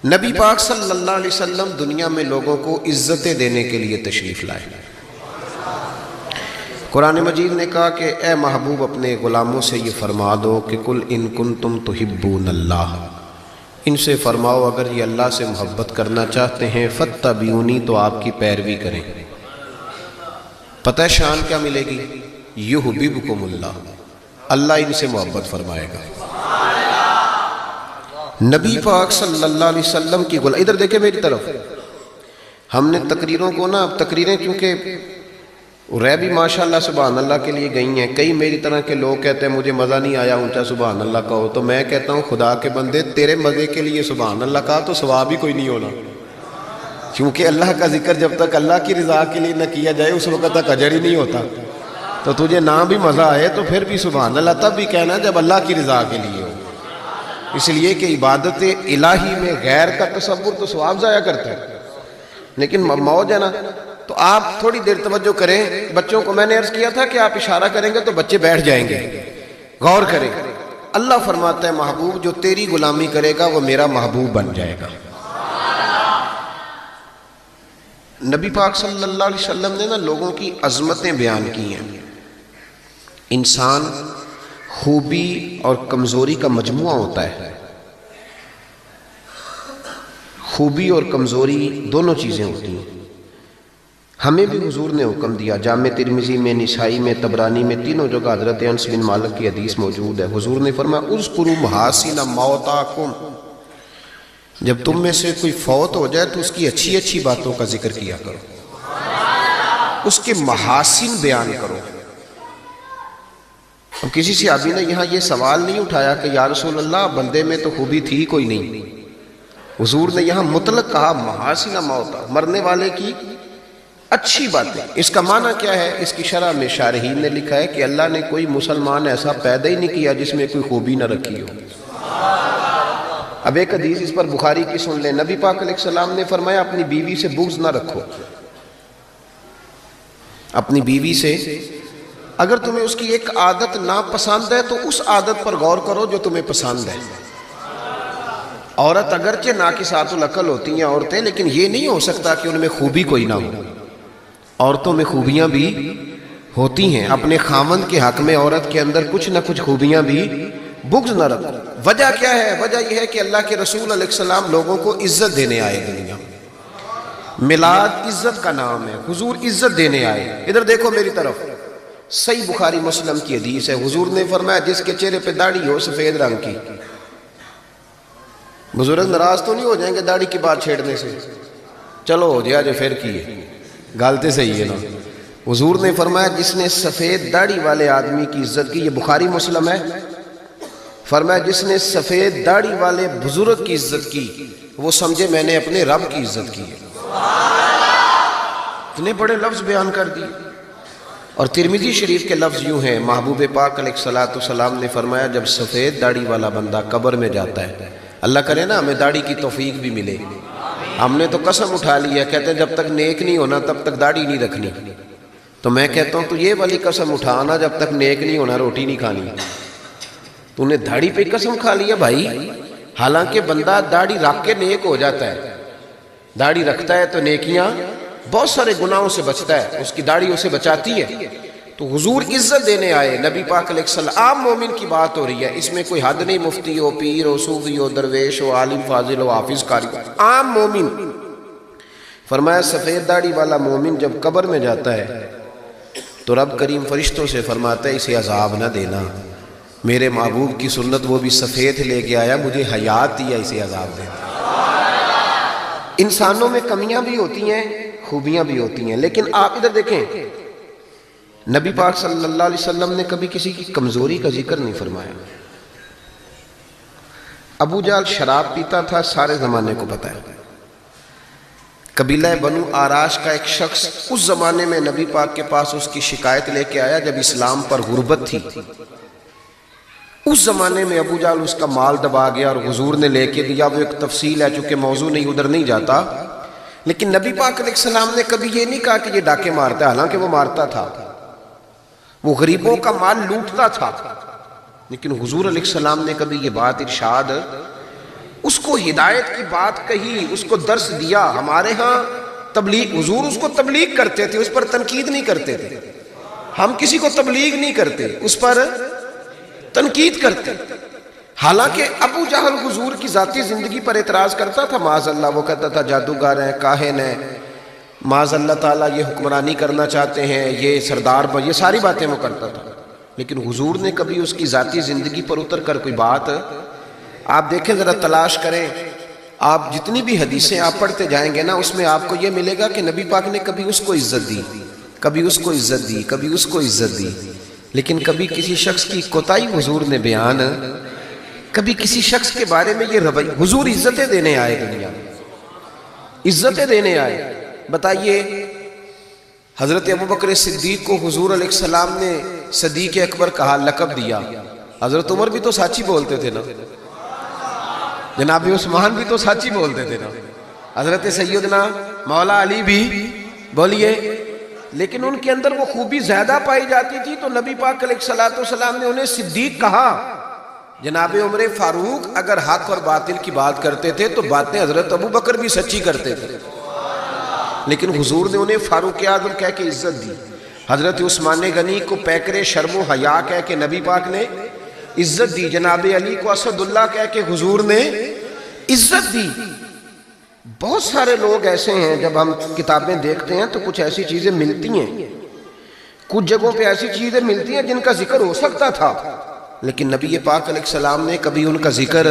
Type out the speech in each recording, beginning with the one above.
نبی پاک صلی اللہ علیہ وسلم دنیا میں لوگوں کو عزتیں دینے کے لیے تشریف لائے۔ قرآن مجید نے کہا کہ اے محبوب اپنے غلاموں سے یہ فرما دو کہ قل ان کنتم تحبون اللہ، ان سے فرماؤ اگر یہ اللہ سے محبت کرنا چاہتے ہیں فاتبعونی، تو آپ کی پیروی کریں۔ پتہ شان کیا ملے گی؟ یحببکم اللہ، اللہ ان سے محبت فرمائے گا۔ نبی پاک صلی اللہ علیہ وسلم کی ادھر دیکھیں میری طرف، ہم نے تقریروں کو نا، تقریریں کیونکہ رہ بھی ماشاءاللہ سبحان اللہ کے لیے گئی ہیں، کئی میری طرح کے لوگ کہتے ہیں مجھے مزہ نہیں آیا اونچا سبحان اللہ کہو، تو میں کہتا ہوں خدا کے بندے تیرے مزے کے لیے سبحان اللہ کہا تو ثواب ہی کوئی نہیں ہونا، کیونکہ اللہ کا ذکر جب تک اللہ کی رضا کے لیے نہ کیا جائے اس وقت تک اجر ہی نہیں ہوتا۔ تو تجھے نہ بھی مزہ آئے تو پھر بھی سبحان اللہ تب بھی کہنا جب اللہ کی رضا کے لیے ہو، اس لیے کہ عبادت الہی میں غیر کا تصور تو ثواب ضائع کرتا ہے، لیکن موج ہے نا۔ تو آپ تھوڑی دیر توجہ کریں، بچوں کو میں نے عرض کیا تھا کہ آپ اشارہ کریں گے تو بچے بیٹھ جائیں گے، غور کریں۔ اللہ فرماتا ہے محبوب جو تیری غلامی کرے گا وہ میرا محبوب بن جائے گا۔ نبی پاک صلی اللہ علیہ وسلم نے نا لوگوں کی عظمتیں بیان کی ہیں۔ انسان خوبی اور کمزوری کا مجموعہ ہوتا ہے، خوبی اور کمزوری دونوں چیزیں ہوتی ہیں۔ ہمیں بھی حضور نے حکم دیا، جامع ترمذی میں، نسائی میں، طبرانی میں، تینوں جگہ حضرت انس بن مالک کی حدیث موجود ہے۔ حضور نے فرمایا اذکروا محاسن موتاکم، جب تم میں سے کوئی فوت ہو جائے تو اس کی اچھی اچھی باتوں کا ذکر کیا کرو، اس کے محاسن بیان کرو۔ اب کسی صحابی نے یہاں یہ سوال نہیں اٹھایا کہ یا رسول اللہ بندے میں تو خوبی تھی کوئی نہیں، حضور نے یہاں مطلق کہا محاسن موتا، مرنے والے کی اچھی باتیں۔ اس کا معنی کیا ہے؟ اس کی شرح میں شارحین نے لکھا ہے کہ اللہ نے کوئی مسلمان ایسا پیدا ہی نہیں کیا جس میں کوئی خوبی نہ رکھی ہو۔ اب ایک حدیث اس پر بخاری کی سن لیں، نبی پاک علیہ السلام نے فرمایا اپنی بیوی سے بغض نہ رکھو، اپنی بیوی سے اگر تمہیں اس کی ایک عادت ناپسند ہے تو اس عادت پر غور کرو جو تمہیں پسند ہے۔ عورت اگرچہ ناقصات العقل ہوتی ہیں عورتیں، لیکن یہ نہیں ہو سکتا کہ ان میں خوبی کوئی نہ ہو۔ عورتوں میں خوبیاں بھی ہوتی ہیں، اپنے خاوند کے حق میں عورت کے اندر کچھ نہ کچھ خوبیاں بھی، بغض نہ رکھو۔ وجہ کیا ہے؟ وجہ یہ ہے کہ اللہ کے رسول علیہ السلام لوگوں کو عزت دینے آئے دنیا میں، میلاد عزت کا نام ہے، حضور عزت دینے آئے۔ ادھر دیکھو میری طرف، صحیح بخاری مسلم کی حدیث ہے، حضور نے فرمایا جس کے چہرے پہ داڑھی ہو سفید رنگ کی، بزرگ ناراض تو نہیں ہو جائیں گے داڑھی کی بات چھیڑنے سے؟ چلو ہو جائے جو پھر کی ہے، گالتے صحیح ہے نا۔ حضور نے فرمایا جس نے سفید داڑھی والے آدمی کی عزت کی، یہ بخاری مسلم ہے، فرمایا جس نے سفید داڑھی والے بزرگ کی عزت کی وہ سمجھے میں نے اپنے رب کی عزت کی ہے۔ اتنے بڑے لفظ بیان کر دی۔ اور ترمذی شریف کے لفظ یوں ہیں، محبوب پاک علیہ السلام نے فرمایا جب سفید داڑھی والا بندہ قبر میں جاتا ہے، اللہ کرے نا ہمیں داڑھی کی توفیق بھی ملے، ہم نے تو قسم اٹھا لی ہے، کہتے ہیں جب تک نیک نہیں ہونا تب تک داڑھی نہیں رکھنی، تو میں کہتا ہوں تو یہ والی قسم اٹھانا جب تک نیک نہیں ہونا روٹی نہیں کھانی۔ تو نے داڑھی پہ قسم کھا لی ہے بھائی، حالانکہ بندہ داڑھی رکھ کے نیک ہو جاتا ہے، داڑھی رکھتا ہے تو نیکیاں، بہت سارے گناہوں سے بچتا ہے، اس کی داڑھی اسے بچاتی ہے۔ تو حضور عزت دینے آئے، نبی پاک علیہ السلام، عام مومن کی بات ہو رہی ہے، اس میں کوئی حد نہیں، مفتی ہو، پیر ہو، صوفی ہو، درویش ہو، عالم فاضل ہو، حافظ قاری، عام مومن۔ فرمایا سفید داڑھی والا مومن جب قبر میں جاتا ہے تو رب کریم فرشتوں سے فرماتا ہے اسے عذاب نہ دینا، میرے محبوب کی سنت وہ بھی سفید لے کے آیا، مجھے حیات دیا، اسے عذاب دینا۔ انسانوں میں کمیاں بھی ہوتی ہیں، خوبیاں بھی ہوتی ہیں، لیکن آپ ادھر دیکھیں نبی پاک صلی اللہ علیہ وسلم نے کبھی کسی کی کمزوری کا ذکر نہیں فرمایا۔ ابو جہل شراب پیتا تھا، سارے زمانے کو پتہ ہے۔ قبیلہ بنو آراش کا ایک شخص اس زمانے میں نبی پاک کے پاس اس کی شکایت لے کے آیا جب اسلام پر غربت تھی۔ اس زمانے میں ابو جہل اس کا مال دبا گیا اور حضور نے لے کے دیا، وہ ایک تفصیل ہے چونکہ موضوع نہیں، ادھر نہیں جاتا، لیکن نبی پاک علیہ السلام نے کبھی یہ نہیں کہا کہ یہ ڈاکے مارتا ہے، حالانکہ وہ مارتا تھا، وہ غریبوں کا مال لوٹتا تھا، لیکن حضور علیہ السلام نے کبھی یہ بات ارشاد اس کو ہدایت کی بات کہی، اس کو درس دیا. ہمارے ہاں تبلیغ، حضور اس کو تبلیغ کرتے تھے، اس پر تنقید نہیں کرتے تھے. ہم کسی کو تبلیغ نہیں کرتے، اس پر تنقید کرتے. حالانکہ ابو جہل حضور کی ذاتی زندگی پر اعتراض کرتا تھا، معاذ اللہ، وہ کہتا تھا جادوگر ہیں، کاہن ہیں، معاذ اللہ تعالیٰ یہ حکمرانی کرنا چاہتے ہیں، یہ سردار پر، یہ ساری باتیں وہ کرتا تھا. لیکن حضور نے کبھی اس کی ذاتی زندگی پر اتر کر کوئی بات، آپ دیکھیں ذرا تلاش کریں، آپ جتنی بھی حدیثیں آپ پڑھتے جائیں گے نا، اس میں آپ کو یہ ملے گا کہ نبی پاک نے کبھی اس کو عزت دی، کبھی اس کو عزت دی، کبھی اس کو عزت دی. لیکن کبھی کسی شخص کی کوتاہی حضور نے بیان، کبھی کسی شخص کے بارے میں یہ رویہ. حضور عزتیں دینے آئے دنیا میں، عزتیں دینے آئے. بتائیے حضرت ابوبکر صدیق کو حضور علیہ السلام نے صدیق اکبر کہا، لقب دیا. حضرت عمر بھی تو سچ ہی بولتے تھے نا، جناب عثمان بھی تو سچ ہی بولتے تھے نا، حضرت سیدنا مولا علی بھی، بولیے. لیکن ان کے اندر وہ خوبی زیادہ پائی جاتی تھی تو نبی پاک علیہ السلام نے انہیں صدیق کہا. جناب عمر فاروق اگر حق اور باطل کی بات کرتے تھے تو باتیں حضرت ابوبکر بھی سچی کرتے تھے، لیکن حضور نے انہیں فاروق اعظم کہہ کے عزت دی. حضرت عثمان غنی کو پیکر شرم و حیا کہہ کے نبی پاک نے عزت دی. جناب علی کو اسد اللہ کہہ کے حضور نے عزت دی. بہت سارے لوگ ایسے ہیں، جب ہم کتابیں دیکھتے ہیں تو کچھ ایسی چیزیں ملتی ہیں، کچھ جگہوں پہ ایسی چیزیں ملتی ہیں جن کا ذکر ہو سکتا تھا، لیکن نبی پاک علیہ السلام نے کبھی ان کا ذکر،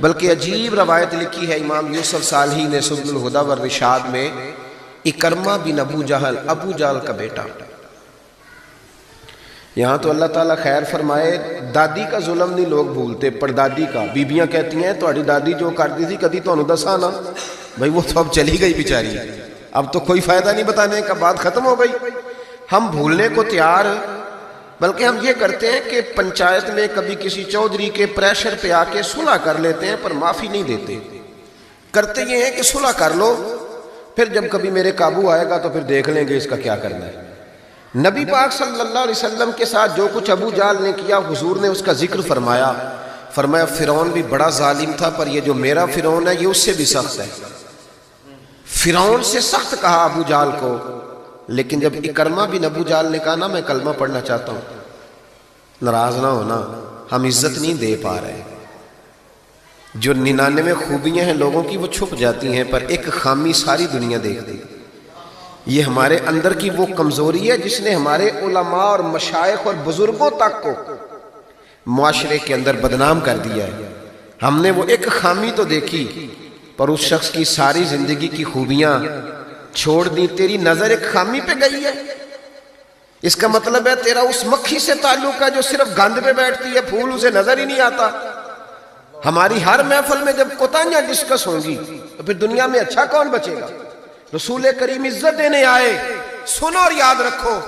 بلکہ عجیب روایت لکھی ہے امام یوسف صالحی نے سبل الہدی والرشاد میں، اکرمہ بن ابو جہل کا بیٹا. یہاں تو اللہ تعالیٰ خیر فرمائے، دادی کا ظلم نہیں لوگ بھولتے، پردادی کا. بیبیاں کہتی ہیں تہاڈی دادی جو کرتی تھی کدی تانوں دسا نا، بھائی وہ تو اب چلی گئی بیچاری، اب تو کوئی فائدہ نہیں بتانے کا، بات ختم ہو گئی. ہم بھولنے کو تیار، بلکہ ہم یہ کرتے ہیں کہ پنچایت میں کبھی کسی چودھری کے پریشر پہ آ کے صلح کر لیتے ہیں، پر معافی نہیں دیتے. کرتے یہ ہیں کہ صلح کر لو، پھر جب کبھی میرے قابو آئے گا تو پھر دیکھ لیں گے اس کا کیا کرنا ہے. نبی پاک صلی اللہ علیہ وسلم کے ساتھ جو کچھ ابو جہل نے کیا، حضور نے اس کا ذکر فرمایا. فرمایا فرعون بھی بڑا ظالم تھا، پر یہ جو میرا فرعون ہے یہ اس سے بھی سخت ہے. فرعون سے سخت کہا ابو جہل کو. لیکن جب اکرمہ بن ابو جہل نے کہا نا میں کلمہ پڑھنا چاہتا ہوں، ناراض نہ ہونا، ہم عزت نہیں دے پا رہے. جو 99 خوبیاں ہیں لوگوں کی وہ چھپ جاتی ہیں، پر ایک خامی ساری دنیا دیکھتی. یہ ہمارے اندر کی وہ کمزوری ہے جس نے ہمارے علماء اور مشائخ اور بزرگوں تک کو معاشرے کے اندر بدنام کر دیا ہے. ہم نے وہ ایک خامی تو دیکھی، پر اس شخص کی ساری زندگی کی خوبیاں چھوڑ دی. تیری نظر ایک خامی پہ گئی ہے، اس کا مطلب ہے تیرا اس مکھی سے تعلق ہے جو صرف گند پہ بیٹھتی ہے، پھول اسے نظر ہی نہیں آتا. ہماری ہر محفل میں جب کوتاہیاں ڈسکس ہوں گی تو پھر دنیا میں اچھا کون بچے گا؟ رسول کریم عزت دینے آئے. سنو اور یاد رکھو،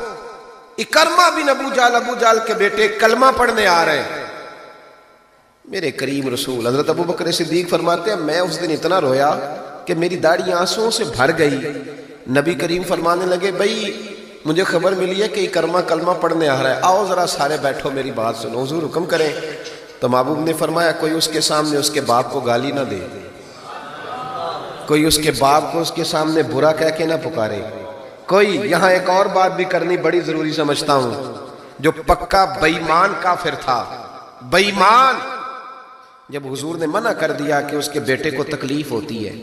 اکرمہ بن ابو جہل کے بیٹے کلمہ پڑھنے آ رہے ہیں. میرے کریم رسول حضرت ابوبکر صدیق فرماتے ہیں میں اس دن اتنا رویا کہ میری داڑھی آنسوؤں سے بھر گئی. نبی کریم فرمانے لگے بھائی مجھے خبر ملی ہے کہ اکرمہ کلمہ پڑھنے آ رہا ہے، آؤ ذرا سارے بیٹھو میری بات سنو، حضور حکم کریں. تو محبوب نے فرمایا کوئی اس کے سامنے اس کے باپ کو گالی نہ دے، کوئی اس کے باپ کو اس کے سامنے برا کہہ کے نہ پکارے. کوئی یہاں ایک اور بات بھی کرنی بڑی ضروری سمجھتا ہوں، جو پکا بے ایمان کافر تھا، بے ایمان، جب حضور نے منع کر دیا کہ اس کے بیٹے کو تکلیف ہوتی ہے،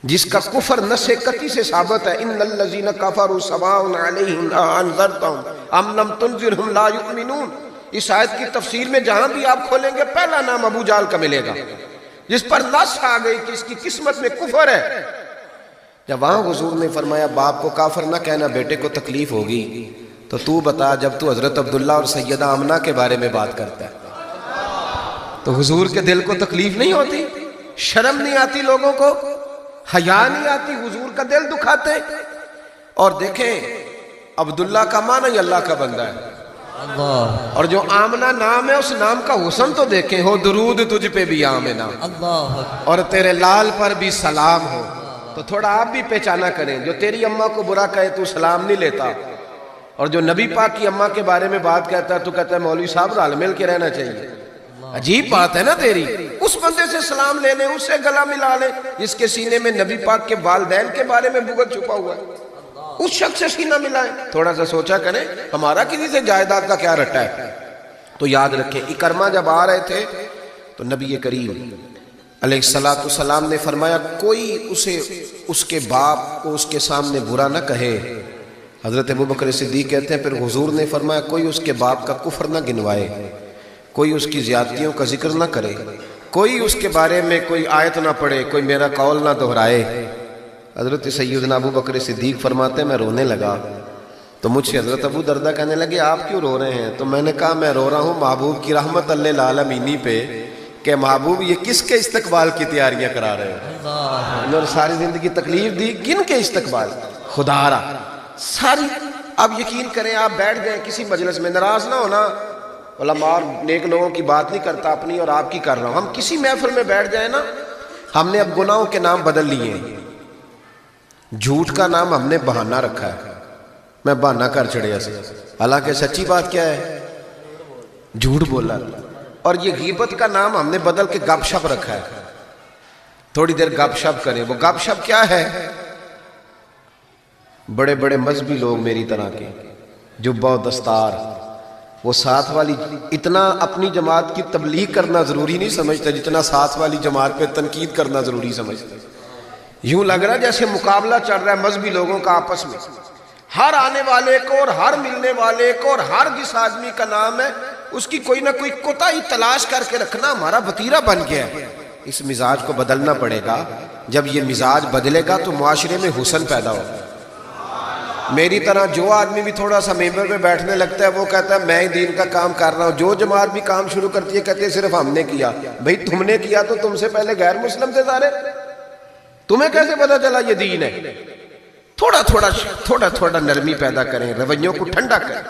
جس کا کفر نص قطعی سے ثابت ہے، ان الذین کفروا سواء علیہم انذرتہم ام لم تنذرہم لا یؤمنون. اس آیت کی تفسیر میں جہاں بھی آپ کھولیں گے پہلا نام ابو جہل کا ملے گا، جس پر نص آ گئی کہ اس کی قسمت میں کفر ہے. جب وہاں حضور نے فرمایا باپ کو کافر نہ کہنا، بیٹے کو تکلیف ہوگی، تو بتا جب تو حضرت عبداللہ اور سیدہ آمنہ کے بارے میں بات کرتا ہے تو حضور کے دل کو تکلیف نہیں ہوتی؟ شرم نہیں آتی لوگوں کو؟ حیا نہیں آتی؟ حضور کا دل دکھاتے. اور دیکھیں عبداللہ کا معنی ہی اللہ کا بندہ ہے، اور جو آمنہ نام ہے اس نام کا حسن تو دیکھیں، ہو درود تجھ پہ بھی آمنہ، اور تیرے لال پر بھی سلام ہو. تو تھوڑا آپ بھی پہچانا کریں، جو تیری اماں کو برا کہے تو سلام نہیں لیتا، اور جو نبی پاک کی اماں کے بارے میں بات کہتا ہے تو کہتا ہے مولوی صاحب رل مل کے رہنا چاہیے. عجیب بات ہے نا تیری، اس بندے سے سلام لے لیں، اس سے گلا ملا لیں جس کے سینے میں نبی پاک کے والدین کے بارے میں بغض چھپا ہوا ہے، اس شخص سے سینہ ملائیں۔ تھوڑا سا سوچا کریں ہمارا کسی سے جائیداد کا کیا رٹا ہے۔ تو یاد رکھیں اکرمہ جب آ رہے تھے تو نبی کریم علیہ السلام نے فرمایا کوئی اسے اس کے باپ کو اس کے سامنے برا نہ کہے۔ حضرت ابوبکر صدیق کہتے ہیں پھر حضور نے فرمایا کوئی اس کے باپ کا کفر نہ گنوائے، کوئی اس کی زیادتیوں کا ذکر نہ کرے، کوئی اس کے بارے میں کوئی آیت نہ پڑھے، کوئی میرا قول نہ دہرائے۔ حضرت سیدنا ابوبکر صدیق فرماتے ہیں میں رونے لگا تو مجھ سے حضرت ابو دردہ کہنے لگے آپ کیوں رو رہے ہیں؟ تو میں نے کہا میں رو رہا ہوں محبوب کی رحمت للعالمین پہ کہ محبوب یہ کس کے استقبال کی تیاریاں کرا رہے ہیں؟ انہوں نے ساری زندگی تکلیف دی، کن کے استقبال؟ خدا را ساری۔ اب یقین کریں آپ بیٹھ گئے کسی مجلس میں، ناراض نہ ہونا، علماء اور نیک لوگوں کی بات نہیں کرتا، اپنی اور آپ کی کر رہا ہوں۔ ہم کسی محفل میں بیٹھ جائیں نا، ہم نے اب گناہوں کے نام بدل لیے ہیں، جھوٹ کا نام ہم نے بہانہ رکھا ہے، میں بہانہ کر چڑیا سے، حالانکہ سچی بات کیا ہے؟ جھوٹ بولا۔ اور یہ غیبت کا نام ہم نے بدل کے گپ شپ رکھا ہے، تھوڑی دیر گپ شپ کریں۔ وہ گپ شپ کیا ہے؟ بڑے بڑے مذہبی لوگ میری طرح کے جبہ و دستار، وہ ساتھ والی اتنا اپنی جماعت کی تبلیغ کرنا ضروری نہیں سمجھتا جتنا ساتھ والی جماعت پہ تنقید کرنا ضروری سمجھتا۔ یوں لگ رہا جیسے مقابلہ چل رہا ہے مذہبی لوگوں کا آپس میں، ہر آنے والے کو اور ہر ملنے والے کو اور ہر جس آدمی کا نام ہے اس کی کوئی نہ کوئی کوتاہی تلاش کر کے رکھنا ہمارا وتیرہ بن گیا ہے۔ اس مزاج کو بدلنا پڑے گا، جب یہ مزاج بدلے گا تو معاشرے میں حسن پیدا ہوگا۔ میری طرح جو آدمی بھی تھوڑا سا ممبر پہ بیٹھنے لگتا ہے وہ کہتا ہے میں ہی دین کا کام کر رہا ہوں، جو جماعت بھی کام شروع کرتی ہے کہتے ہیں صرف ہم نے کیا۔ بھئی تم نے کیا تو تم سے پہلے غیر مسلم تھے سارے، تمہیں کیسے پتا چلا یہ دین ہے؟ تھوڑا تھوڑا نرمی پیدا کریں، رویوں کو ٹھنڈا کریں،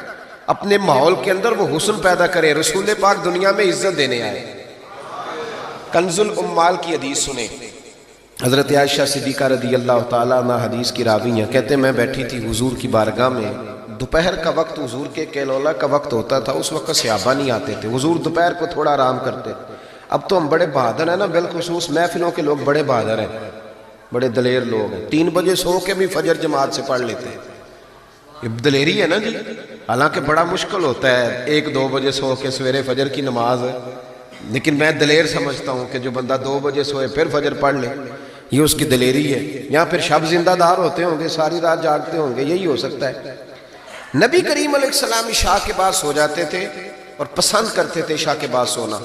اپنے ماحول کے اندر وہ حسن پیدا کریں۔ رسول پاک دنیا میں عزت دینے آئے۔ کنز الامال کی حدیث سنیں، حضرت عائشہ صدیقہ رضی اللہ تعالیٰ عنہ حدیث کی راوی ہیں، کہتے ہیں میں بیٹھی تھی حضور کی بارگاہ میں، دوپہر کا وقت حضور کے کیلولا کا وقت ہوتا تھا، اس وقت صحابہ نہیں آتے تھے، حضور دوپہر کو تھوڑا آرام کرتے۔ اب تو ہم بڑے بہادر ہیں نا، بالخصوص محفلوں کے لوگ بڑے بہادر ہیں، بڑے دلیر لوگ ہیں، 3 بجے سو کے بھی فجر جماعت سے پڑھ لیتے ہیں، یہ دلیری ہے نا جی۔ حالانکہ بڑا مشکل ہوتا ہے 1-2 بجے سو کے سویرے فجر کی نماز ہے، لیکن میں دلیر سمجھتا ہوں کہ جو بندہ 2 بجے سوئے پھر فجر پڑھ لے، یہ اس کی دلیری ہے۔ یا پھر شب زندہ دار ہوتے ہوں گے، ساری رات جاگتے ہوں گے، یہی ہو سکتا ہے۔ نبی کریم علیہ السلام عشاء کے بعد سو جاتے تھے اور پسند کرتے تھے عشاء کے بعد سونا۔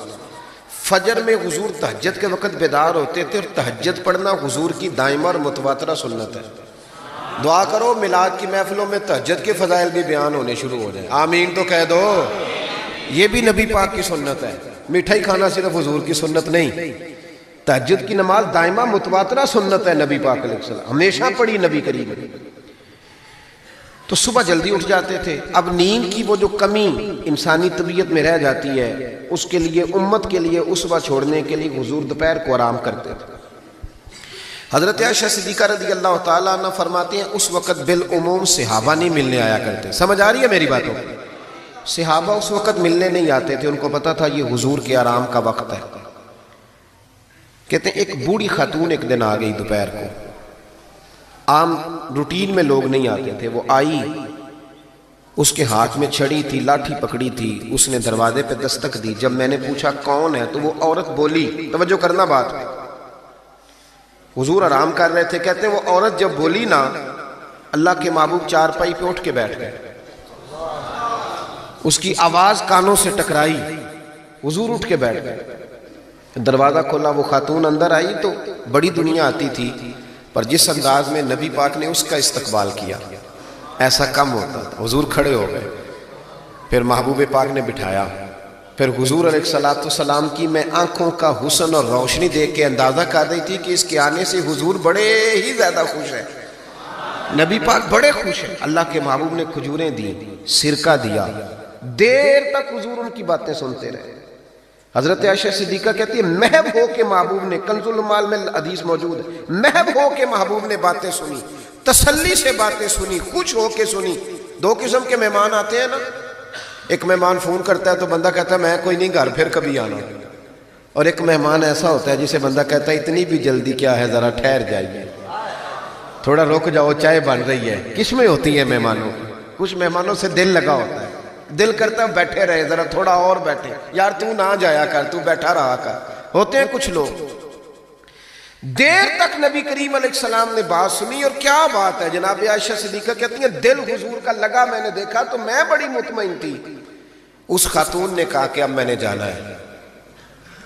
فجر میں حضور تہجد کے وقت بیدار ہوتے تھے، اور تہجد پڑھنا حضور کی دائمہ اور متواترہ سنت ہے۔ دعا کرو میلاد کی محفلوں میں تہجد کے فضائل بھی بیان ہونے شروع ہو جائیں، آمین تو کہہ دو۔ یہ بھی نبی پاک کی سنت ہے، مٹھائی کھانا صرف حضور کی سنت نہیں، تہجد کی نماز دائمہ متواترہ سنت ہے نبی پاک علیہ السلام، ہمیشہ پڑھی نبی کریم۔ تو صبح جلدی اٹھ جاتے تھے۔ اب نیند کی وہ جو کمی انسانی طبیعت میں رہ جاتی ہے، اس کے لیے امت کے لیے اسوہ چھوڑنے کے لیے حضور دوپہر کو آرام کرتے تھے۔ حضرت عائشہ صدیقہ رضی اللہ تعالیٰ عنہ فرماتے ہیں اس وقت بالعموم صحابہ نہیں ملنے آیا کرتے۔ سمجھ آ رہی ہے میری باتوں؟ صحابہ اس وقت ملنے نہیں آتے تھے، ان کو پتا تھا یہ حضور کے آرام کا وقت ہے۔ کہتے ہیں ایک بوڑھی خاتون ایک دن آ گئی دوپہر کو، عام روٹین میں لوگ نہیں آتے تھے، وہ آئی، اس کے ہاتھ میں چھڑی تھی، لاٹھی پکڑی تھی، اس نے دروازے پہ دستک دی۔ جب میں نے پوچھا کون ہے تو وہ عورت بولی، توجہ کرنا بات میں، حضور آرام کر رہے تھے، کہتے ہیں وہ عورت جب بولی نا، اللہ کے محبوب چارپائی پہ اٹھ کے بیٹھ گئے، اس کی آواز کانوں سے ٹکرائی، حضور اٹھ کے بیٹھ گئے۔ دروازہ کھولا، وہ خاتون اندر آئی تو بڑی دنیا آتی تھی، پر جس انداز میں نبی پاک نے اس کا استقبال کیا ایسا کم ہوتا تھا۔ حضور کھڑے ہو گئے، پھر محبوب پاک نے بٹھایا، پھر حضور علیہ السلام کی میں آنکھوں کا حسن اور روشنی دیکھ کے اندازہ کر رہی تھی کہ اس کے آنے سے حضور بڑے ہی زیادہ خوش ہیں، نبی پاک بڑے خوش ہیں۔ اللہ کے محبوب نے کھجوریں دی، سرکہ دیا، دیر تک حضور ان کی باتیں سنتے رہے۔ حضرت عائشہ صدیقہ کہتی ہے محب ہو کے محبوب نے، کنز الامال میں حدیث موجود ہے، محب ہو کے محبوب نے باتیں سنی، تسلی سے باتیں سنی، خوش ہو کے سنی۔ 2 قسم کے مہمان آتے ہیں نا، ایک مہمان فون کرتا ہے تو بندہ کہتا ہے میں کوئی نہیں گھر پھر کبھی آنا، اور ایک مہمان ایسا ہوتا ہے جسے بندہ کہتا ہے اتنی بھی جلدی کیا ہے، ذرا ٹھہر جائیے، تھوڑا رک جاؤ، چائے بن رہی ہے۔ کس میں ہوتی ہے مہمانوں کی؟ کچھ مہمانوں سے دل لگا ہوتا ہے، دل کرتا ہے بیٹھے رہے، ذرا تھوڑا اور بیٹھے، یار تو نہ جایا کر، تو بیٹھا رہا کر۔ ہوتے ہیں کچھ لوگ۔ دیر تک نبی کریم علیہ السلام نے بات سنی، اور کیا بات ہے، جناب عائشہ صدیقہ کہتی ہیں دل حضور کا لگا، میں نے دیکھا تو میں بڑی مطمئن تھی۔ اس خاتون نے کہا کہ اب میں نے جانا ہے۔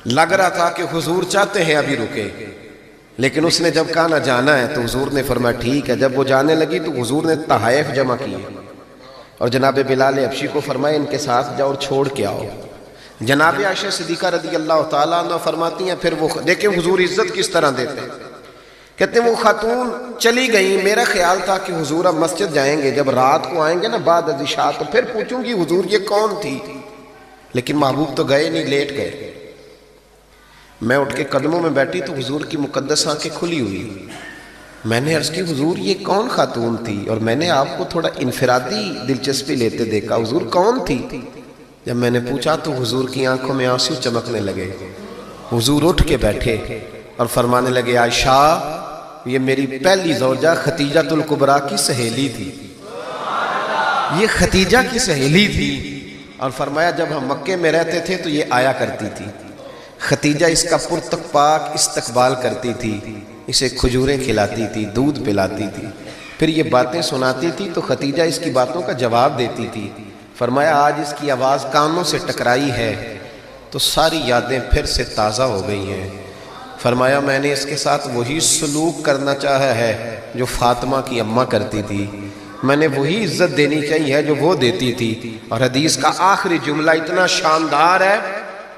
لگ رہا تھا کہ حضور چاہتے ہیں ابھی رکے، لیکن اس نے جب کہا نہ جانا ہے تو حضور نے فرمایا ٹھیک ہے۔ جب وہ جانے لگی تو حضور نے تحائف جمع کیے اور جناب بلال حبشی کو فرمایا ان کے ساتھ جاؤ اور چھوڑ کے آؤ۔ جناب عائشہ صدیقہ رضی اللہ تعالیٰ عنہ فرماتی ہیں پھر وہ دیکھیں حضور عزت کس طرح دیتے ہیں، کہتے ہیں وہ خاتون چلی گئیں، میرا خیال تھا کہ حضور اب مسجد جائیں گے، جب رات کو آئیں گے نا بعد از عشاء تو پھر پوچھوں گی حضور یہ کون تھی، لیکن محبوب تو گئے نہیں، لیٹ گئے۔ میں اٹھ کے قدموں میں بیٹھی تو حضور کی مقدس آنکھیں کھلی ہوئی۔ میں نے عرض کی حضور یہ کون خاتون تھی، اور میں نے آپ کو تھوڑا انفرادی دلچسپی لیتے دیکھا، حضور کون تھی؟ جب میں نے پوچھا تو حضور کی آنکھوں میں آنسو چمکنے لگے۔ حضور اٹھ کے بیٹھے اور فرمانے لگے عائشہ یہ میری پہلی زوجہ خدیجہ الکبریٰ کی سہیلی تھی، یہ خدیجہ کی سہیلی تھی۔ اور فرمایا جب ہم مکے میں رہتے تھے تو یہ آیا کرتی تھی، خدیجہ اس کا پرتک پاک استقبال کرتی تھی، اسے کھجوریں کھلاتی تھی، دودھ پلاتی تھی، پھر یہ باتیں سناتی تھی تو خدیجہ اس کی باتوں کا جواب دیتی تھی۔ فرمایا آج اس کی آواز کانوں سے ٹکرائی ہے تو ساری یادیں پھر سے تازہ ہو گئی ہیں۔ فرمایا میں نے اس کے ساتھ وہی سلوک کرنا چاہا ہے جو فاطمہ کی اماں کرتی تھی، میں نے وہی عزت دینی چاہیے جو وہ دیتی تھی۔ اور حدیث کا آخری جملہ اتنا شاندار ہے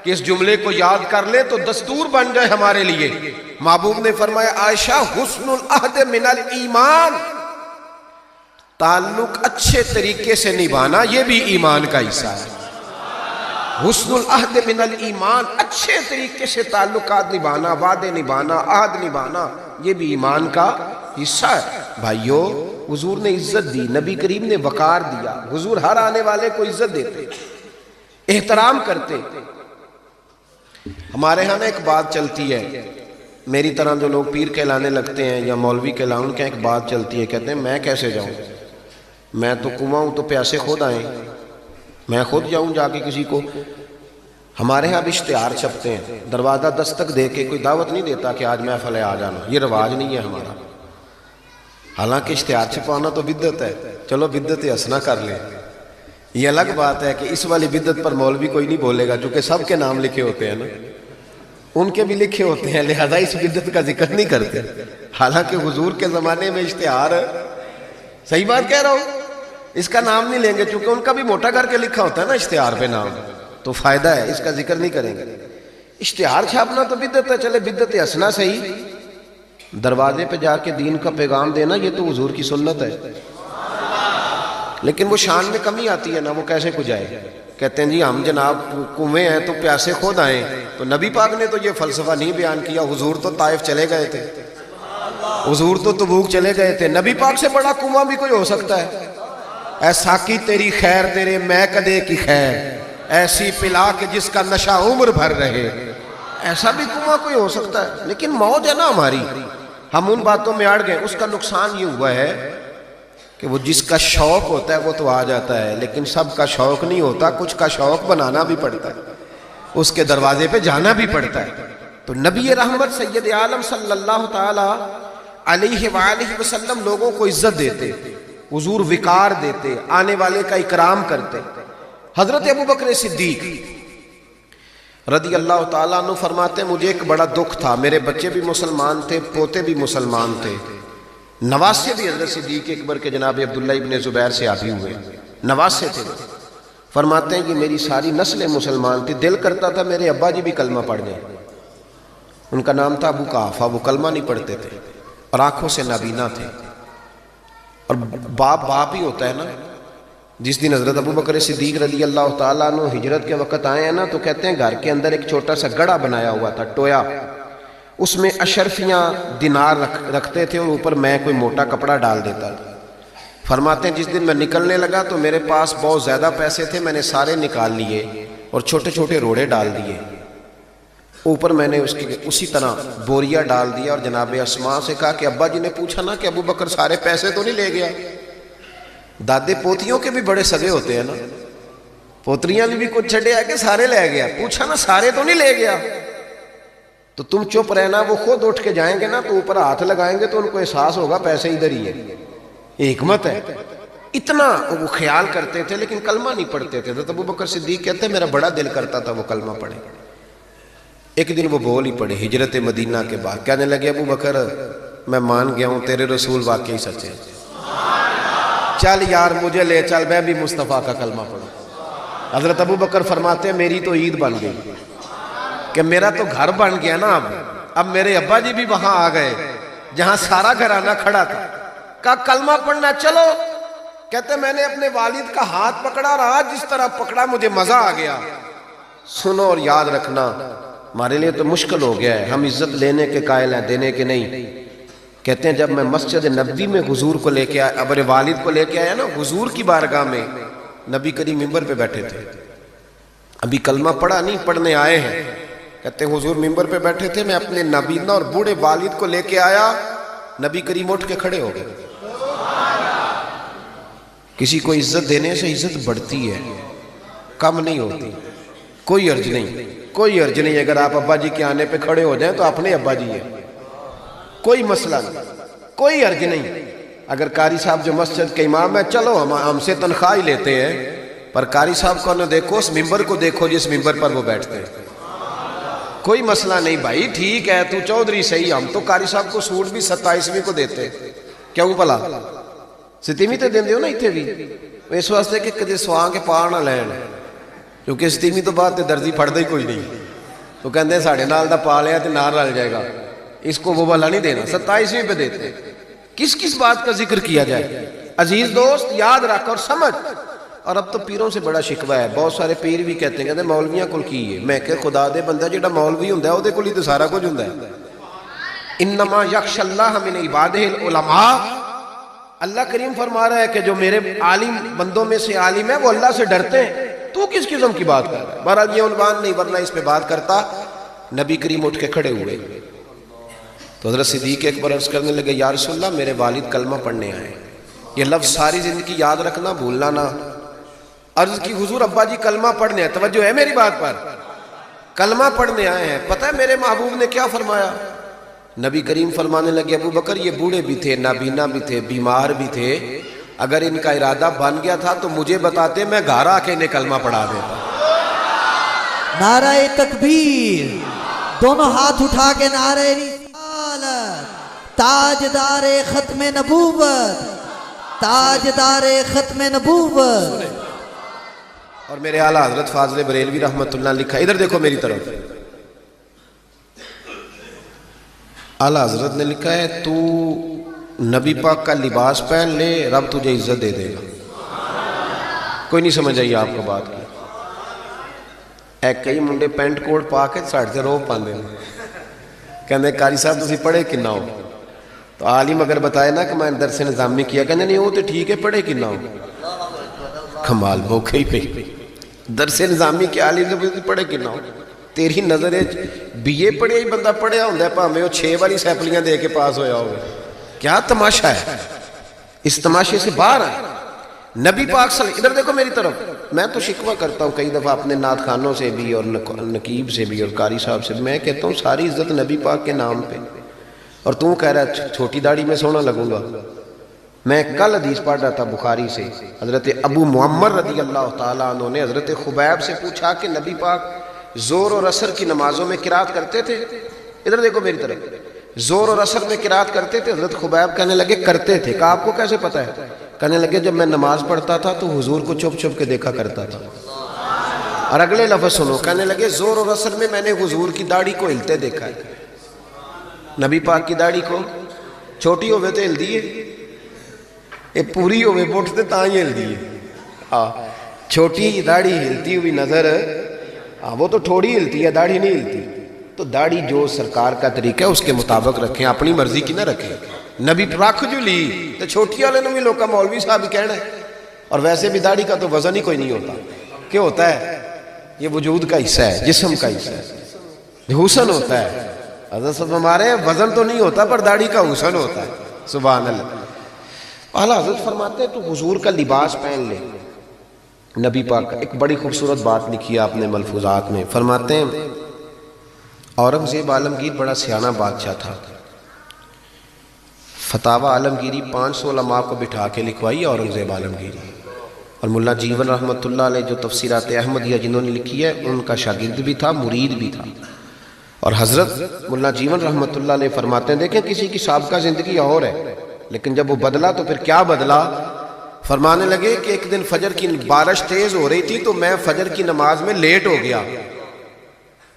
کہ اس جملے کو یاد کر لے تو دستور بن جائے ہمارے لیے۔ محبوب نے فرمایا عائشہ حسن العہد من الایمان، تعلق اچھے طریقے سے نبھانا یہ بھی ایمان کا حصہ ہے۔ حسن العہد من الایمان، اچھے طریقے سے تعلقات نبھانا، وعدے نبھانا، عہد نبھانا یہ بھی ایمان کا حصہ ہے۔ بھائیو حضور نے عزت دی، نبی کریم نے وقار دیا، حضور ہر آنے والے کو عزت دیتے، احترام کرتے۔ ہمارے ہاں ایک بات چلتی ہے، میری طرح جو لوگ پیر کہلانے لگتے ہیں یا مولوی کہلانے، ان کا ایک بات چلتی ہے، کہتے ہیں میں کیسے جاؤں، میں تو کنواں ہوں تو پیاسے خود آئیں، میں خود جاؤں جا کے کسی کو۔ ہمارے ہاں بھی اشتہار چھپتے ہیں، دروازہ دستک دے کے کوئی دعوت نہیں دیتا کہ آج محفل ہے آ جانا، یہ رواج نہیں ہے ہمارا۔ حالانکہ اشتہار چھپانا تو بدعت ہے، چلو بدعت حسنہ کر لیں، یہ الگ بات ہے کہ اس والی بدعت پر مولوی کوئی نہیں بولے گا، چونکہ سب کے نام لکھے ہوتے ہیں نا، ان کے بھی لکھے ہوتے ہیں، لہذا اس بدعت کا ذکر نہیں کرتے۔ حالانکہ حضور کے زمانے میں اشتہار، صحیح بات کہہ رہا ہوں، اس کا نام نہیں لیں گے، چونکہ ان کا بھی موٹا کر کے لکھا ہوتا ہے نا اشتہار پہ نام، تو فائدہ ہے، اس کا ذکر نہیں کریں گے۔ اشتہار چھاپنا تو بدعت ہے، چلے بدعت حسنہ صحیح، دروازے پہ جا کے دین کا پیغام دینا یہ تو حضور کی سنت ہے، لیکن وہ شان میں کمی آتی ہے نا، وہ کیسے کو جائے؟ کہتے ہیں جی ہم جناب کنویں ہیں تو پیاسے خود آئیں، تو نبی پاک نے تو یہ فلسفہ نہیں بیان کیا، حضور تو طائف چلے گئے تھے، حضور تو تبوک چلے گئے تھے، نبی پاک سے بڑا کنواں بھی کوئی ہو سکتا ہے؟ اے ساقی تیری خیر تیرے میں کدے کی خیر، ایسی پلا کہ جس کا نشہ عمر بھر رہے، ایسا بھی کنواں کوئی ہو سکتا ہے؟ لیکن موج ہے نا ہماری، ہم ان باتوں میں اڑ گئے۔ اس کا نقصان یہ ہوا ہے کہ وہ جس کا شوق ہوتا ہے وہ تو آ جاتا ہے، لیکن سب کا شوق نہیں ہوتا، کچھ کا شوق بنانا بھی پڑتا ہے، اس کے دروازے پہ جانا بھی پڑتا ہے۔ تو نبی رحمت سید عالم صلی اللہ تعالی علیہ وآلہ وسلم لوگوں کو عزت دیتے، حضور وقار دیتے، آنے والے کا اکرام کرتے۔ حضرت ابوبکر صدیق رضی اللہ تعالیٰ عنہ فرماتے ہیں مجھے ایک بڑا دکھ تھا، میرے بچے بھی مسلمان تھے، پوتے بھی مسلمان تھے، نواسے بھی حضرت صدیق اکبر کے جناب عبداللہ ابن زبیر سے آبی ہوئے، نواسے تھے۔ فرماتے ہیں کہ میری ساری نسل مسلمان تھی، دل کرتا تھا میرے ابا جی بھی کلمہ پڑھ جائیں، ان کا نام تھا ابو قحافہ، وہ کلمہ نہیں پڑھتے تھے اور آنکھوں سے نابینا تھے، اور باپ ہی ہوتا ہے نا۔ جس دن حضرت ابوبکر صدیق رضی اللہ تعالیٰ عنہ ہجرت کے وقت آئے ہیں نا، تو کہتے ہیں گھر کے اندر ایک چھوٹا سا گڑھا بنایا ہوا تھا، ٹویا، اس میں اشرفیاں دینار رکھتے تھے اور اوپر میں کوئی موٹا کپڑا ڈال دیتا تھا۔ فرماتے ہیں جس دن میں نکلنے لگا تو میرے پاس بہت زیادہ پیسے تھے، میں نے سارے نکال لیے اور چھوٹے چھوٹے روڑے ڈال دیے، اوپر میں نے اس کی اسی طرح بوریا ڈال دیا اور جناب اسماء سے کہا کہ ابا جی نے پوچھا نا کہ ابو بکر سارے پیسے تو نہیں لے گیا؟ دادے پوتیوں کے بھی بڑے سگے ہوتے ہیں نا، پوتریاں بھی کچھ چھڑے آ کے سارے لے گیا، پوچھا نا سارے تو نہیں لے گیا؟ تو تم چپ رہنا، وہ خود اٹھ کے جائیں گے نا تو اوپر ہاتھ لگائیں گے تو ان کو احساس ہوگا پیسے ادھر ہی ہے. یہ حکمت ہے. اتنا وہ خیال کرتے تھے لیکن کلمہ نہیں پڑھتے تھے. حضرت ابو بکر صدیق کہتے ہیں میرا بڑا دل کرتا تھا وہ کلمہ پڑھے. ایک دن وہ بول ہی پڑے ہجرت مدینہ کے بعد، کہنے لگے ابو بکر میں مان گیا ہوں تیرے رسول واقعی سچے، چل یار مجھے لے چل میں بھی مصطفیٰ کا کلمہ پڑھوں. حضرت ابو بکر فرماتے ہیں میری تو عید بن گئی کہ میرا تو گھر بن گیا نا. اب میرے ابا جی بھی وہاں آ گئے جہاں سارا گھرانہ کھڑا تھا. کہا کلمہ پڑھنا چلو. کہتے میں نے اپنے والد کا ہاتھ پکڑا رہا، جس طرح پکڑا مجھے مزہ آ گیا. سنو اور یاد رکھنا ہمارے لیے تو مشکل ہو گیا ہے، ہم عزت لینے کے قائل ہیں دینے کے نہیں. کہتے ہیں جب میں مسجد نبوی میں حضور کو لے کے آیا، ابر والد کو لے کے آیا نا حضور کی بارگاہ میں، نبی کریم ممبر پہ بیٹھے تھے، ابھی کلمہ پڑھا نہیں، پڑھنے آئے ہیں. کہتے ہیں حضور ممبر پہ بیٹھے تھے، میں اپنے نابینا اور بوڑھے والد کو لے کے آیا، نبی کریم اٹھ کے کھڑے ہو گئے. کسی کو عزت دینے سے عزت بڑھتی ہے، کم نہیں ہوتی. کوئی عرض نہیں، کوئی عرض نہیں. اگر آپ ابا جی کے آنے پہ کھڑے ہو جائیں تو اپنے ابا جی ہیں، کوئی مسئلہ نہیں، کوئی عرض نہیں. اگر قاری صاحب جو مسجد کے امام ہے چلو ہم سے تنخواہ ہی لیتے ہیں، پر قاری صاحب کو نہ دیکھو، اس ممبر کو دیکھو جس ممبر پر وہ بیٹھتے ہیں. کوئی مسئلہ نہیں بھائی، ٹھیک ہے تو چودھری صحیح، ہم تو قاری صاحب کو سوٹ بھی 27ویں کو دیتے ہیں. کیوں بھلا 27ویں تے دیندے ہو نا اتنے بھی، اس واسطے کہ کدے سواں کے پار نہ لین، کیونکہ 27ویں تو بعد تے درزی پھڑدا ہی کوئی نہیں. تو کہندے ہیں ساڑھے نال دا پا لیا تے نال رل جائے گا، اس کو وہ والا نہیں دینا، 27ویں پہ دیتے ہیں. کس کس بات کا ذکر کیا جائے؟ عزیز دوست یاد رکھ اور سمجھ. اور اب تو پیروں سے بڑا شکوہ ہے، بہت سارے پیر بھی کہتے ہیں کہتے ہیں مولویاں کل کی ہے. میں کہ خدا دے بندہ جڑا مولوی ہوندا ہے او دے کول ہی تو سارا کچھ ہوندا ہے. انما یخشى اللہ من عبادہ العلماء. اللہ کریم فرما رہا ہے کہ جو میرے عالم بندوں میں سے عالم ہے وہ اللہ سے ڈرتے ہیں. تو کس قسم کی بات کر رہا ہے؟ بہرحال یہ عنوان نہیں، ورنہ اس پہ بات کرتا. نبی کریم اٹھ کے کھڑے ہوئے تو حضرت صدیق اکبر عرض کرنے لگے یا رسول اللہ میرے والد کلمہ پڑھنے آئے. یہ لفظ ساری زندگی یاد رکھنا، بھولنا نہ. عرض کی حضور ابا جی کلمہ پڑھنے آئے، توجہ ہے میری بات پر، کلمہ پڑھنے آئے ہیں. پتہ ہے میرے محبوب نے کیا فرمایا؟ نبی کریم فرمانے لگے ابو بکر یہ بوڑھے بھی تھے، نابینا بھی تھے، بیمار بھی تھے، اگر ان کا ارادہ بن گیا تھا تو مجھے بتاتے، میں گھر آ کے انہیں کلمہ پڑھا دیتا. نعرہ تکبیر، دونوں ہاتھ اٹھا کے نعرہ رسالت، تاجدار ختم نبوت، تاجدار ختم نبوت. اور میرے اعلیٰ حضرت فاضل بریلوی رحمت اللہ لکھا، ادھر دیکھو میری طرف، اعلیٰ حضرت نے لکھا ہے تو نبی پاک کا لباس پہن لے رب تجھے عزت دے دے گا. کوئی نہیں سمجھ آئی آپ کو بات کی؟ کئی منڈے پینٹ کوٹ پا کے ساڑھے سے روب پاندے ہیں، کہندے قاری صاحب تسی پڑھے کنہ ہو؟ تو عالم اگر بتائے نا کہ میں درس نظامی کیا، کہندے نہیں وہ تو ٹھیک ہے پڑھے کنہ ہو. کمال موقع ہی پہ درس نظامی کے عالم سے پڑھے کنہ ہو. تیری نظر بی اے پڑھیا ہی بندہ پڑھیا ہوندہ ہے، پاہمیں وہ 6 والی سیپلیاں دے کے پاس ہویا ہوگا. کیا تماشا ہے؟ اس تماشے سے باہر آئے. نبی پاک صلی اللہ علیہ وسلم، ادھر دیکھو میری طرف. میں تو شکوہ کرتا ہوں کئی دفعہ اپنے نعت خانوں سے بھی اور نقیب سے بھی اور قاری صاحب سے، میں کہتا ہوں ساری عزت نبی پاک کے نام پہ، اور تو کہہ رہا ہے چھوٹی داڑھی میں سونا لگوں گا. میں کل حدیث پڑھ رہا تھا بخاری سے، حضرت ابو معمر رضی اللہ تعالیٰ عنہ نے حضرت خبیب سے پوچھا کہ نبی پاک زور اور عصر کی نمازوں میں قرات کرتے تھے؟ ادھر دیکھو میری طرف، زور اور عصر میں قرات کرتے تھے؟ حضرت خبیب کہنے لگے کرتے تھے. کہا آپ کو کیسے پتہ ہے؟ کہنے لگے جب میں نماز پڑھتا تھا تو حضور کو چھپ چھپ کے دیکھا کرتا تھا. اور اگلے لفظ سنو، کہنے لگے زور اور عصر میں میں نے حضور کی داڑھی کو ہلتے دیکھا ہے. نبی پاک کی داڑھی کو چھوٹی ہوئے تو ہل دیئے، یہ پوری ہوئے پوٹھتے تاں ہی ہل دیئے. چھوٹی داڑھی ہلتی ہوئی نظر، وہ تو تھوڑی ہلتی ہے، داڑھی نہیں ہلتی. تو داڑھی جو سرکار کا طریقہ ہے اس کے مطابق رکھیں، اپنی مرضی کی نہ رکھیں. نبی رکھ جو لی تو چھوٹی والے نے بھی لوگ کا مولوی صاحب ہی کہنا ہے. اور ویسے بھی داڑھی کا تو وزن ہی کوئی نہیں ہوتا. کیا ہوتا ہے؟ یہ وجود کا حصہ ہے، جسم کا حصہ ہے. حسن ہوتا ہے. حضرت صاحب ہمارے وزن تو نہیں ہوتا پر داڑھی کا حسن ہوتا ہے. سبحان اللہ. اعلیٰ حضرت فرماتے ہیں تو حضور کا لباس پہن لے. نبی پاک ایک بڑی خوبصورت بات لکھی ہے آپ نے ملفوظات میں. فرماتے ہیں اورنگزیب عالمگیر بڑا سیانہ بادشاہ تھا. فتاوی عالمگیری 500 علماء کو بٹھا کے لکھوائی اورنگزیب عالمگیری. اور ملا جیون رحمۃ اللہ علیہ جو تفسیرات احمدیہ جنہوں نے لکھی ہے ان کا شاگرد بھی تھا، مرید بھی تھا. اور حضرت ملا جیون رحمۃ اللہ علیہ فرماتے ہیں دیکھیں کسی کی سابقہ زندگی اور ہے لیکن جب وہ بدلا تو پھر کیا بدلا. فرمانے لگے کہ ایک دن فجر کی بارش تیز ہو رہی تھی تو میں فجر کی نماز میں لیٹ ہو گیا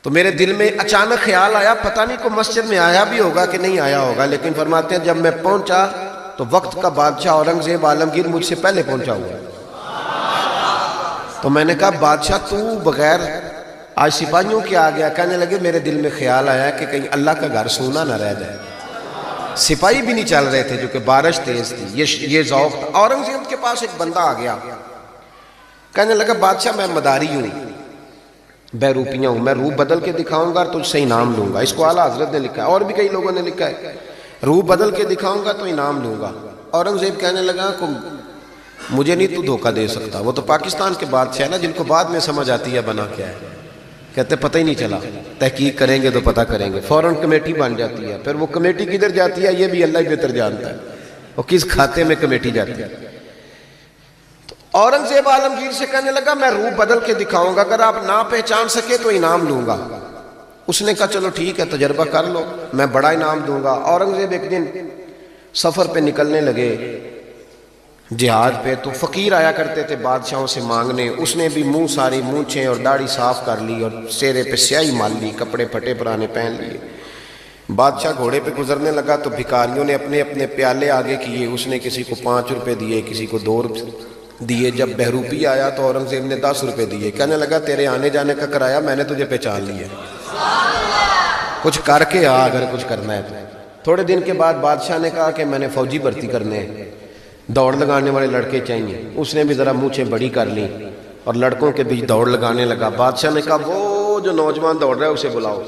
تو میرے دل میں اچانک خیال آیا پتہ نہیں کوئی مسجد میں آیا بھی ہوگا کہ نہیں آیا ہوگا. لیکن فرماتے ہیں جب میں پہنچا تو وقت کا بادشاہ اورنگزیب عالمگیر مجھ سے پہلے پہنچا ہوا. تو میں نے کہا بادشاہ تو بغیر آج سپاہیوں کے آ گیا. کہنے لگے میرے دل میں خیال آیا کہ کہیں اللہ کا گھر سونا نہ رہ جائے. سپاہی بھی نہیں چل رہے تھے جو کہ بارش تیز تھی. یہ ذوق تھا. اورنگزیب کے پاس ایک بندہ آ گیا کہنے لگا بادشاہ میں مداری ہوں، بہروپیہ ہوں، میں روپ بدل کے دکھاؤں گا تو تجھ سے انعام لوں گا. اس کو اعلیٰ حضرت نے لکھا ہے اور بھی کئی لوگوں نے لکھا ہے روپ بدل کے دکھاؤں گا تو انعام لوں گا. اورنگزیب کہنے لگا کہ مجھے نہیں تو دھوکہ دے سکتا. وہ تو پاکستان کے بادشاہ ہے نا جن کو بعد میں سمجھ آتی ہے بنا کیا ہے. کہتے پتہ ہی نہیں چلا، تحقیق کریں گے تو پتہ کریں گے. فوراً کمیٹی بن جاتی ہے. پھر وہ کمیٹی کدھر جاتی ہے یہ بھی اللہ ہی بہتر جانتا ہے وہ کس کھاتے میں کمیٹی جاتی ہے. تو اورنگزیب عالمگیر سے کہنے لگا میں روپ بدل کے دکھاؤں گا، اگر آپ نہ پہچان سکے تو انعام لوں گا. اس نے کہا چلو ٹھیک ہے تجربہ کر لو، میں بڑا انعام دوں گا. اورنگزیب ایک دن سفر پہ نکلنے لگے جہاد پہ تو فقیر آیا کرتے تھے بادشاہوں سے مانگنے. اس نے بھی منہ ساری مونچھیں اور داڑھی صاف کر لی اور چہرے پہ سیاہی مال لی، کپڑے پھٹے پرانے پہن لیے. بادشاہ گھوڑے پہ گزرنے لگا تو بھکاریوں نے اپنے اپنے پیالے آگے کیے. اس نے کسی کو 5 روپے دیے، کسی کو 2 روپے دیے. جب بہروپی آیا تو اورنگزیب نے 10 روپے دیے. کہنے لگا تیرے آنے جانے کا کرایہ میں نے تجھے پہچان لیا، کچھ کر کے آ اگر کچھ کرنا ہے تو. تھوڑے دن کے بعد بادشاہ نے کہا کہ میں نے فوجی بھرتی کرنے ہیں، دوڑ لگانے والے لڑکے چاہیے. اس نے بھی ذرا مونچھیں بڑی کر لی اور لڑکوں کے بیچ دوڑ لگانے لگا. بادشاہ نے کہا وہ جو نوجوان دوڑ رہا ہے اسے بلاؤ.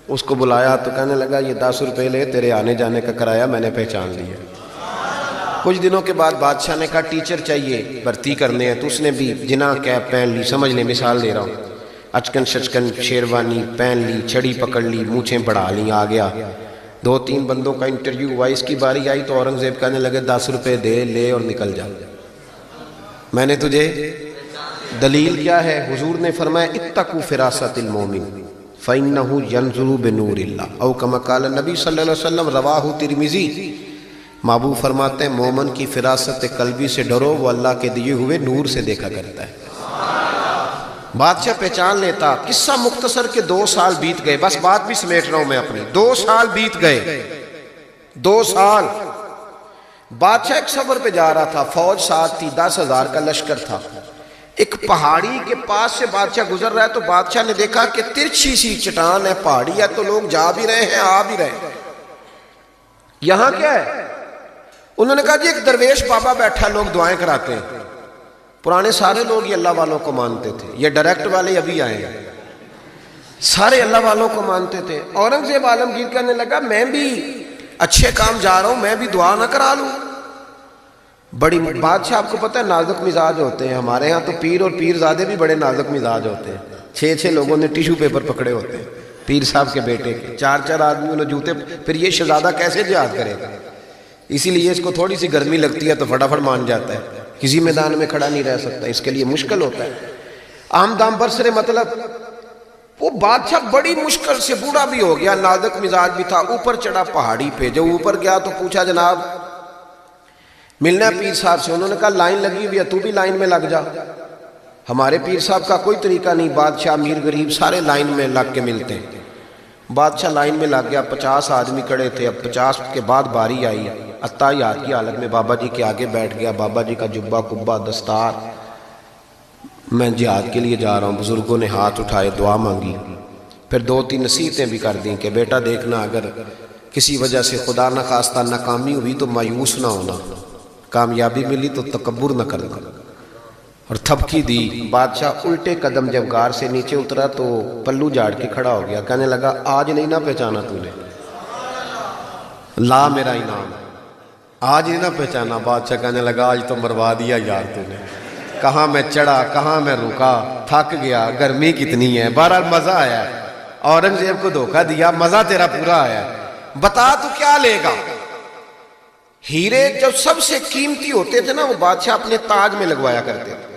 اس کو بلایا تو کہنے لگا یہ 10 روپے لے، تیرے آنے جانے کا کرایہ میں نے پہچان لیا. کچھ دنوں کے بعد بادشاہ نے کہا ٹیچر چاہیے بھرتی کرنے ہیں. تو اس نے بھی جنا کیپ پہن لی. سمجھ لیں مثال دے رہا ہوں. اچکن شچکن شیروانی پہن لی، چھڑی پکڑ لی، مونچھیں بڑھا لی، آ گیا. 2-3 بندوں کا انٹرویو ہوا. اس کی باری آئی تو اورنگزیب کہنے لگے 10 روپے دے لے اور نکل جا، میں نے تجھے. دلیل کیا ہے؟ حضور نے فرمایا اتقوا فراست المومن فإنه ينظر بنور اللہ او کما قال نبی صلی اللہ علیہ وسلم، رواہ ترمذی. محبوب فرماتے ہیں مومن کی فراست قلبی سے ڈرو، وہ اللہ کے دیے ہوئے نور سے دیکھا کرتا ہے. بادشاہ پہچان لیتا. قصہ مختصر کے 2 سال بیت گئے. بس بات بھی سمیٹ رہا ہوں میں اپنی. 2 سال بیت گئے. 2 سال بادشاہ ایک سفر پہ جا رہا تھا. فوج ساتھ تھی، 10,000 کا لشکر تھا. ایک پہاڑی کے پاس سے بادشاہ گزر رہا ہے تو بادشاہ نے دیکھا کہ ترچھی سی چٹان ہے، پہاڑی ہے تو لوگ جا بھی رہے ہیں آ بھی رہے ہیں. یہاں کیا ہے؟ انہوں نے کہا جی ایک درویش بابا بیٹھا، لوگ دعائیں کراتے ہیں. پرانے سارے لوگ یہ اللہ والوں کو مانتے تھے. یہ ڈائریکٹ والے ابھی آئے ہیں، سارے اللہ والوں کو مانتے تھے. اورنگزیب عالمگیر کہنے لگا میں بھی اچھے کام جا رہا ہوں، میں بھی دعا نہ کرا لوں. بڑی بادشاہ آپ کو پتہ ہے نازک مزاج ہوتے ہیں. ہمارے ہاں تو پیر اور پیر زادے بھی بڑے نازک مزاج ہوتے ہیں. 6 لوگوں نے ٹیشو پیپر پکڑے ہوتے ہیں پیر صاحب کے بیٹے کے. 4 آدمیوں نے جوتے. پھر یہ شہزادہ کیسے جہاد کرے گا؟ اسی لیے اس کو تھوڑی سی گرمی لگتی ہے تو فٹافٹ مان جاتا ہے، کسی میدان میں کھڑا نہیں رہ سکتا. اس کے لیے مشکل ہوتا ہے. عام دام برسر مطلب وہ بادشاہ بڑی مشکل سے بوڑھا بھی ہو گیا، نازک مزاج بھی تھا. اوپر چڑھا پہاڑی پہ. جب اوپر گیا تو پوچھا جناب ملنا ہے پیر صاحب سے. انہوں نے کہا لائن لگی ہوئی ہے، تو بھی لائن میں لگ جا. ہمارے پیر صاحب کا کوئی طریقہ نہیں. بادشاہ امیر غریب سارے لائن میں لگ کے ملتے ہیں. بادشاہ لائن میں لگ گیا. 50 آدمی کھڑے تھے. اب 50 کے بعد باری آئی. عطایات کی حالت میں بابا جی کے آگے بیٹھ گیا. بابا جی کا جبہ کبا دستار. میں جہاد کے لیے جا رہا ہوں. بزرگوں نے ہاتھ اٹھائے، دعا مانگی. پھر 2-3 نصیحتیں بھی کر دیں کہ بیٹا دیکھنا اگر کسی وجہ سے خدا نہ خواستہ ناکامی ہوئی تو مایوس نہ ہونا، کامیابی ملی تو تکبر نہ کرنا. اور تھپکی دی. بادشاہ الٹے قدم جب غار سے نیچے اترا تو پلو جھاڑ کے کھڑا ہو گیا. کہنے لگا آج نہیں نہ پہچانا تو نے, لا میرا انعام, آج نہیں نہ پہچانا. بادشاہ کہنے لگا آج تو مروا دیا یار تو نے, کہاں میں چڑھا کہاں میں رکا, تھک گیا, گرمی کتنی ہے. بہرحال مزہ آیا, اورنگزیب کو دھوکہ دیا, مزہ تیرا پورا آیا. بتا تو کیا لے گا. ہیرے جب سب سے قیمتی ہوتے تھے نا وہ بادشاہ اپنے تاج میں لگوایا کرتے تھے.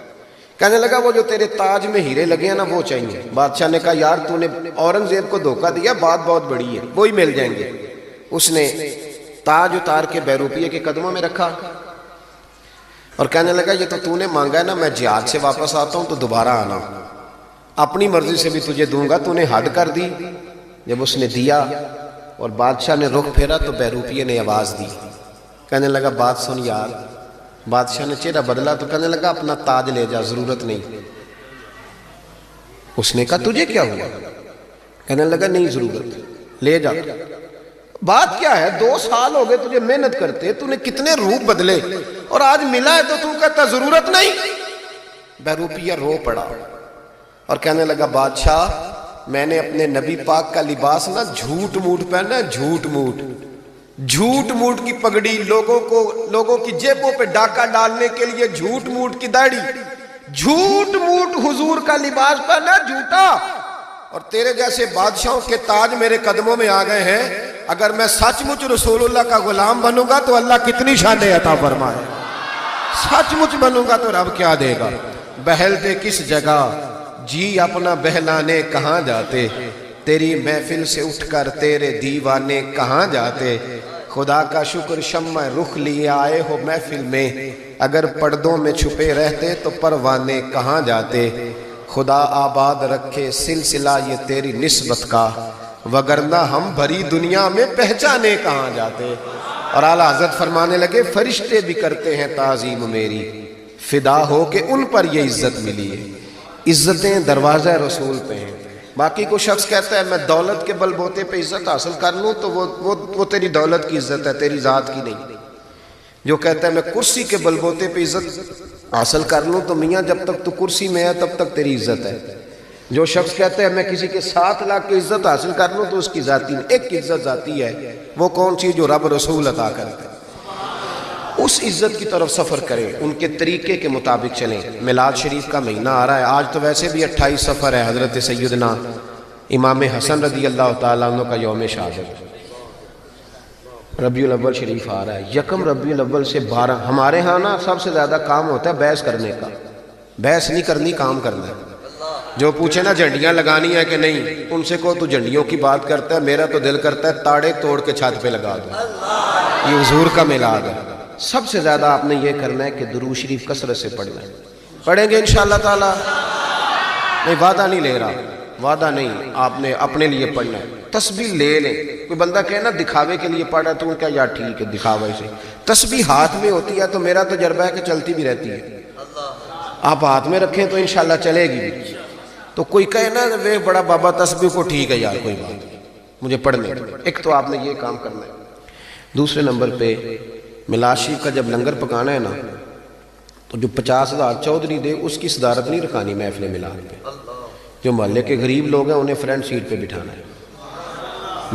کہنے لگا وہ جو تیرے تاج میں ہیرے لگے ہیں نا وہ چاہیے. بادشاہ نے کہا یار تو نے اورنگزیب کو دھوکہ دیا, بات بہت بڑی ہے, وہی مل جائیں گے. اس نے تاج اتار کے بیروپیے کے قدموں میں رکھا اور کہنے لگا یہ تو نے مانگا ہے نا, میں جہاد سے واپس آتا ہوں تو دوبارہ آنا, اپنی مرضی سے بھی تجھے دوں گا. تو نے حد کر دی. جب اس نے دیا اور بادشاہ نے رخ پھیرا تو بیروپیے نے آواز دی. کہنے لگا بات سن یار. بادشاہ نے چہرہ بدلا تو کہنے لگا اپنا تاج لے جا, ضرورت نہیں. اس نے کہا تجھے کیا ہوا. کہنے لگا نہیں ضرورت, لے جا. بات کیا ہے, 2 سال ہو گئے تجھے محنت کرتے, تو نے کتنے روپ بدلے اور آج ملا ہے تو کہتا ضرورت نہیں. بیروپیہ رو پڑا اور کہنے لگا بادشاہ میں نے اپنے نبی پاک کا لباس نا جھوٹ موٹ پہنا ہے, جھوٹ موٹ کی پگڑی, لوگوں کی جیبوں پہ ڈاکہ ڈالنے کے لیے جھوٹ موٹ کی داڑھی, جھوٹ موٹ حضور کا لباس پہنا جھوٹا. اور تیرے جیسے بادشاہوں کے تاج میرے قدموں میں آ گئے ہیں. اگر میں سچ مچ رسول اللہ کا غلام بنوں گا تو اللہ کتنی شانیں عطا فرمائے. سچ مچ بنوں گا تو رب کیا دے گا. بہلتے کس جگہ جی اپنا بہلانے کہاں جاتے, تیری محفل سے اٹھ کر تیرے دیوانے کہاں جاتے. خدا کا شکر شمع رخ لیے آئے ہو محفل میں, اگر پردوں میں چھپے رہتے تو پروانے کہاں جاتے. خدا آباد رکھے سلسلہ یہ تیری نسبت کا, وگرنہ ہم بھری دنیا میں پہچانے کہاں جاتے. اور اعلیٰ حضرت فرمانے لگے فرشتے بھی کرتے ہیں تعظیم میری, فدا ہو کہ ان پر یہ عزت ملی ہے. عزتیں دروازہ رسول پہ ہیں. باقی کوئی شخص کہتا ہے میں دولت کے بل بوتے پہ عزت حاصل کر لوں تو وہ تیری دولت کی عزت ہے, تیری ذات کی نہیں. جو کہتا ہے میں کرسی کے بل بوتے پہ عزت حاصل کر لوں تو میاں جب تک تو کرسی میں ہے تب تک تیری عزت ہے. جو شخص کہتا ہے میں کسی کے 7 لاکھ کی عزت حاصل کر لوں تو اس کی ذاتی نہیں. ایک عزت ذاتی ہے, وہ کون سی جو رب رسول عطا کرتے ہیں. اس عزت کی طرف سفر کریں, ان کے طریقے کے مطابق چلیں. میلاد شریف کا مہینہ آ رہا ہے, آج تو ویسے بھی 28 سفر ہے, حضرت سیدنا امام حسن رضی اللہ تعالیٰ عنہ کا یوم شہادت. ربیع الاول شریف آ رہا ہے, 1 ربیع الاول سے 12. ہمارے ہاں نا سب سے زیادہ کام ہوتا ہے بحث کرنے کا. بحث نہیں کرنی, کام کرنا ہے. جو پوچھے نا جھنڈیاں لگانی ہے کہ نہیں, ان سے کو تو جھنڈیوں کی بات کرتا ہے, میرا تو دل کرتا ہے تاڑے توڑ کے چھت پہ لگا دو. یہ حضور کا میلاد ہے. سب سے زیادہ آپ نے یہ کرنا ہے کہ درود شریف کثرت سے پڑھنا ہے. پڑھیں گے انشاءاللہ تعالی. نہیں وعدہ نہیں لے رہا, وعدہ نہیں, آپ نے اپنے لیے پڑھنا ہے. تسبیح لے لیں. کوئی بندہ کہے نا دکھاوے کے لیے پڑھا تو ان کا یار ٹھیک ہے دکھاوے سے. تسبیح ہاتھ میں ہوتی ہے تو میرا تجربہ ہے کہ چلتی بھی رہتی ہے. آپ ہاتھ میں رکھیں تو انشاءاللہ چلے گی بھی. تو کوئی کہے نا وہ بڑا بابا تسبیح کو ٹھیک ہے یار کوئی بات مجھے پڑھنے. ایک تو آپ نے یہ کام کرنا ہے. دوسرے نمبر پہ میلاد شریف کا جب لنگر پکانا ہے نا تو جو 50,000 چودھری دے اس کی صدارت نہیں رکھانی محفل میلاد پہ. جو محلے کے غریب لوگ ہیں انہیں فرنٹ سیٹ پہ بٹھانا ہے.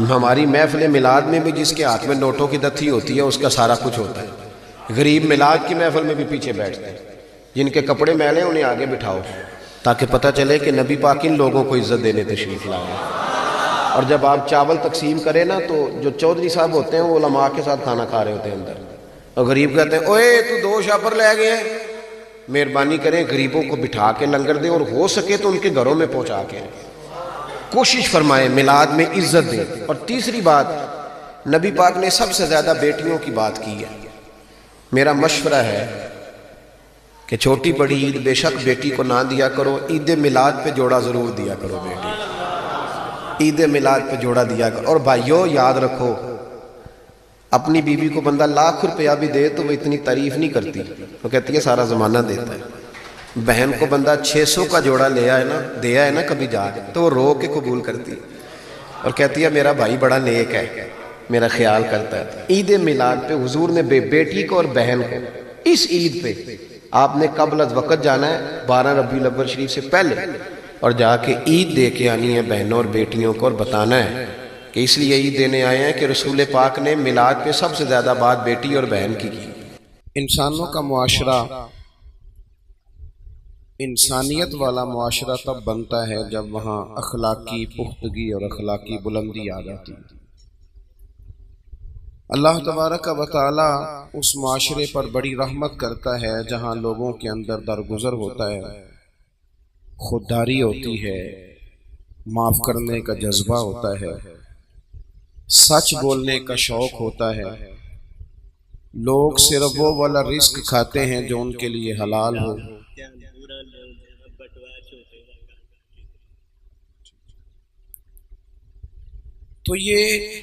ہماری محفل میلاد میں بھی جس کے ہاتھ میں نوٹوں کی دتھی ہوتی ہے اس کا سارا کچھ ہوتا ہے. غریب میلاد کی محفل میں بھی پیچھے بیٹھتے ہیں. جن کے کپڑے میلے انہیں آگے بٹھاؤ تاکہ پتہ چلے کہ نبی پاک ان لوگوں کو عزت دینے تشریف لائے. اور جب آپ چاول تقسیم کریں نا تو جو چودھری صاحب ہوتے ہیں وہ علماء کے ساتھ کھانا کھا رہے ہوتے ہیں اندر, اور غریب کہتے ہیں اوے تو 2 شاپر لے گئے ہیں. مہربانی کریں غریبوں کو بٹھا کے لنگر دیں, اور ہو سکے تو ان کے گھروں میں پہنچا کے کوشش فرمائیں, میلاد میں عزت دیں. اور تیسری بات, نبی پاک نے سب سے زیادہ بیٹیوں کی بات کی ہے. میرا مشورہ ہے کہ چھوٹی بڑی عید بے شک بیٹی کو نہ دیا کرو, عید میلاد پہ جوڑا ضرور دیا کرو بیٹی, عید میلاد پہ جوڑا دیا کرو. اور بھائیو یاد رکھو, اپنی بیوی کو بندہ لاکھ روپیہ بھی دے تو وہ اتنی تعریف نہیں کرتی, وہ کہتی ہے سارا زمانہ دیتا ہے. بہن کو بندہ 600 کا جوڑا دیا ہے نا کبھی جا کے تو وہ رو کے قبول کرتی اور کہتی ہے میرا بھائی بڑا نیک ہے, میرا خیال کرتا ہے. عید میلاد پہ حضور نے بیٹی کو اور بہن کو اس عید پہ آپ نے قبل از وقت جانا ہے 12 ربیع الاول شریف سے پہلے، اور جا کے عید دے کے آنی ہے بہنوں اور بیٹیوں کو، اور بتانا ہے کہ اس لیے عید دینے آئے ہیں کہ رسول پاک نے میلاد پہ سب سے زیادہ بات بیٹی اور بہن کی انسانوں کا معاشرہ، انسانیت والا معاشرہ تب بنتا ہے جب وہاں اخلاقی پختگی اور اخلاقی بلندی آ جاتی ہے۔ اللہ تبارک و تعالی اس معاشرے پر بڑی رحمت کرتا ہے جہاں لوگوں کے اندر درگزر ہوتا ہے، خودداری ہوتی ہے، معاف کرنے کا جذبہ ہوتا ہے، سچ بولنے کا شوق ہوتا ہے، لوگ صرف وہ والا رزق کھاتے ہیں جو ان کے لیے حلال ہو۔ تو یہ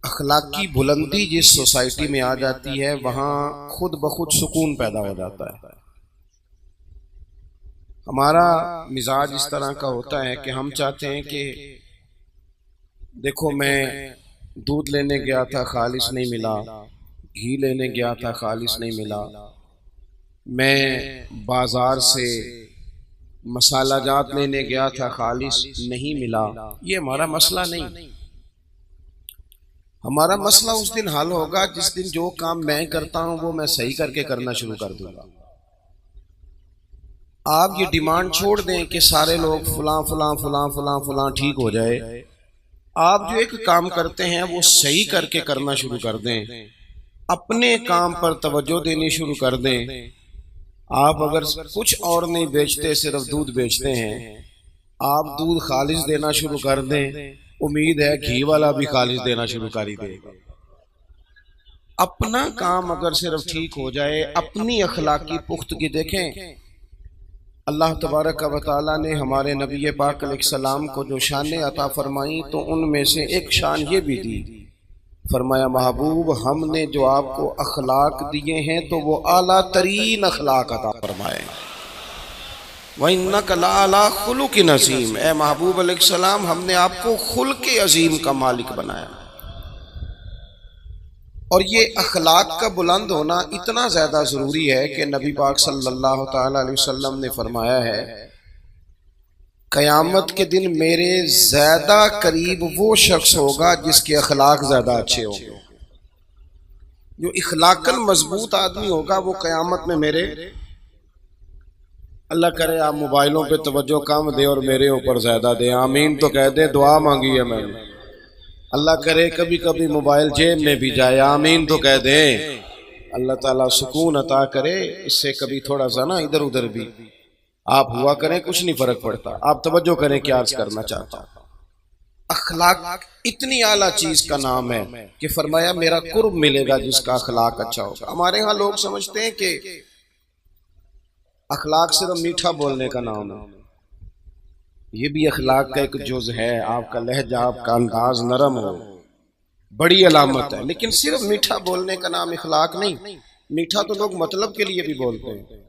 اخلاقی بلندی جس سوسائٹی میں آ جاتی ہے وہاں خود بخود سکون پیدا ہو جاتا ہے۔ ہمارا مزاج اس طرح کا ہوتا ہے کہ ہم چاہتے ہیں کہ دیکھو میں دودھ لینے گیا تھا خالص نہیں ملا، گھی لینے گیا تھا خالص نہیں ملا، میں بازار سے مسالہ جات لینے گیا تھا خالص نہیں ملا۔ یہ ہمارا مسئلہ نہیں، ہمارا مسئلہ اس دن حل ہوگا جس دن جو کام میں کرتا ہوں وہ میں صحیح کر کے کرنا شروع کر دوں گا۔ آپ یہ ڈیمانڈ چھوڑ دیں کہ سارے لوگ فلاں فلاں فلاں فلاں فلاں ٹھیک ہو جائے، آپ جو ایک کام کرتے ہیں وہ صحیح کر کے کرنا شروع کر دیں، اپنے کام پر توجہ دینی شروع کر دیں۔ آپ اگر کچھ اور نہیں بیچتے صرف دودھ بیچتے ہیں، آپ دودھ خالص دینا شروع کر دیں، امید ہے گھی والا بھی خالص دینا شروع کر ہی دے گا۔ اپنا کام اگر صرف ٹھیک ہو جائے، اپنی اخلاقی پختگی دیکھیں، اللہ تبارک و تعالیٰ نے ہمارے نبی پاک علیہ السلام کو جو شانیں عطا فرمائیں تو ان میں سے ایک شان یہ بھی دی، فرمایا محبوب ہم نے جو آپ کو اخلاق دیے ہیں تو وہ اعلیٰ ترین اخلاق عطا فرمائے۔ وَإِنَّكَ لَعَلَىٰ خُلُقٍ عَظِيمٍ، اے محبوب علیہ السلام ہم نے آپ کو خلق عظیم کا مالک بنایا۔ اور یہ اخلاق کا بلند ہونا اتنا زیادہ ضروری ہے کہ نبی پاک صلی اللہ تعالی علیہ وسلم نے فرمایا ہے قیامت کے دن میرے زیادہ قریب وہ شخص ہوگا جس کے اخلاق زیادہ اچھے ہوں گے۔ جو اخلاقاً مضبوط آدمی ہوگا وہ قیامت میں میرے، اللہ کرے آپ موبائلوں پہ توجہ کم دے اور میرے اوپر زیادہ دے، آمین تو کہہ دیں، دعا مانگی ہے میں نے، اللہ کرے کبھی کبھی موبائل جیب میں بھی جائے، آمین تو کہہ دیں، اللہ تعالیٰ سکون عطا کرے، اس سے کبھی تھوڑا سا نا ادھر ادھر بھی آپ ہوا کریں، کچھ نہیں فرق پڑتا، آپ توجہ کریں کیا عرض کرنا چاہتا ہوں۔ اخلاق اتنی اعلیٰ چیز کا نام ہے کہ فرمایا میرا قرب ملے گا جس کا اخلاق اچھا ہوگا۔ ہمارے ہاں لوگ سمجھتے ہیں کہ اخلاق صرف میٹھا بولنے کا نام ہے، یہ بھی اخلاق کا ایک جز ہے، آپ کا لہجہ، آپ کا انداز نرم ہو، بڑی علامت ہے، لیکن صرف میٹھا بولنے کا نام اخلاق نہیں۔ میٹھا تو لوگ مطلب کے لیے بھی بولتے ہیں،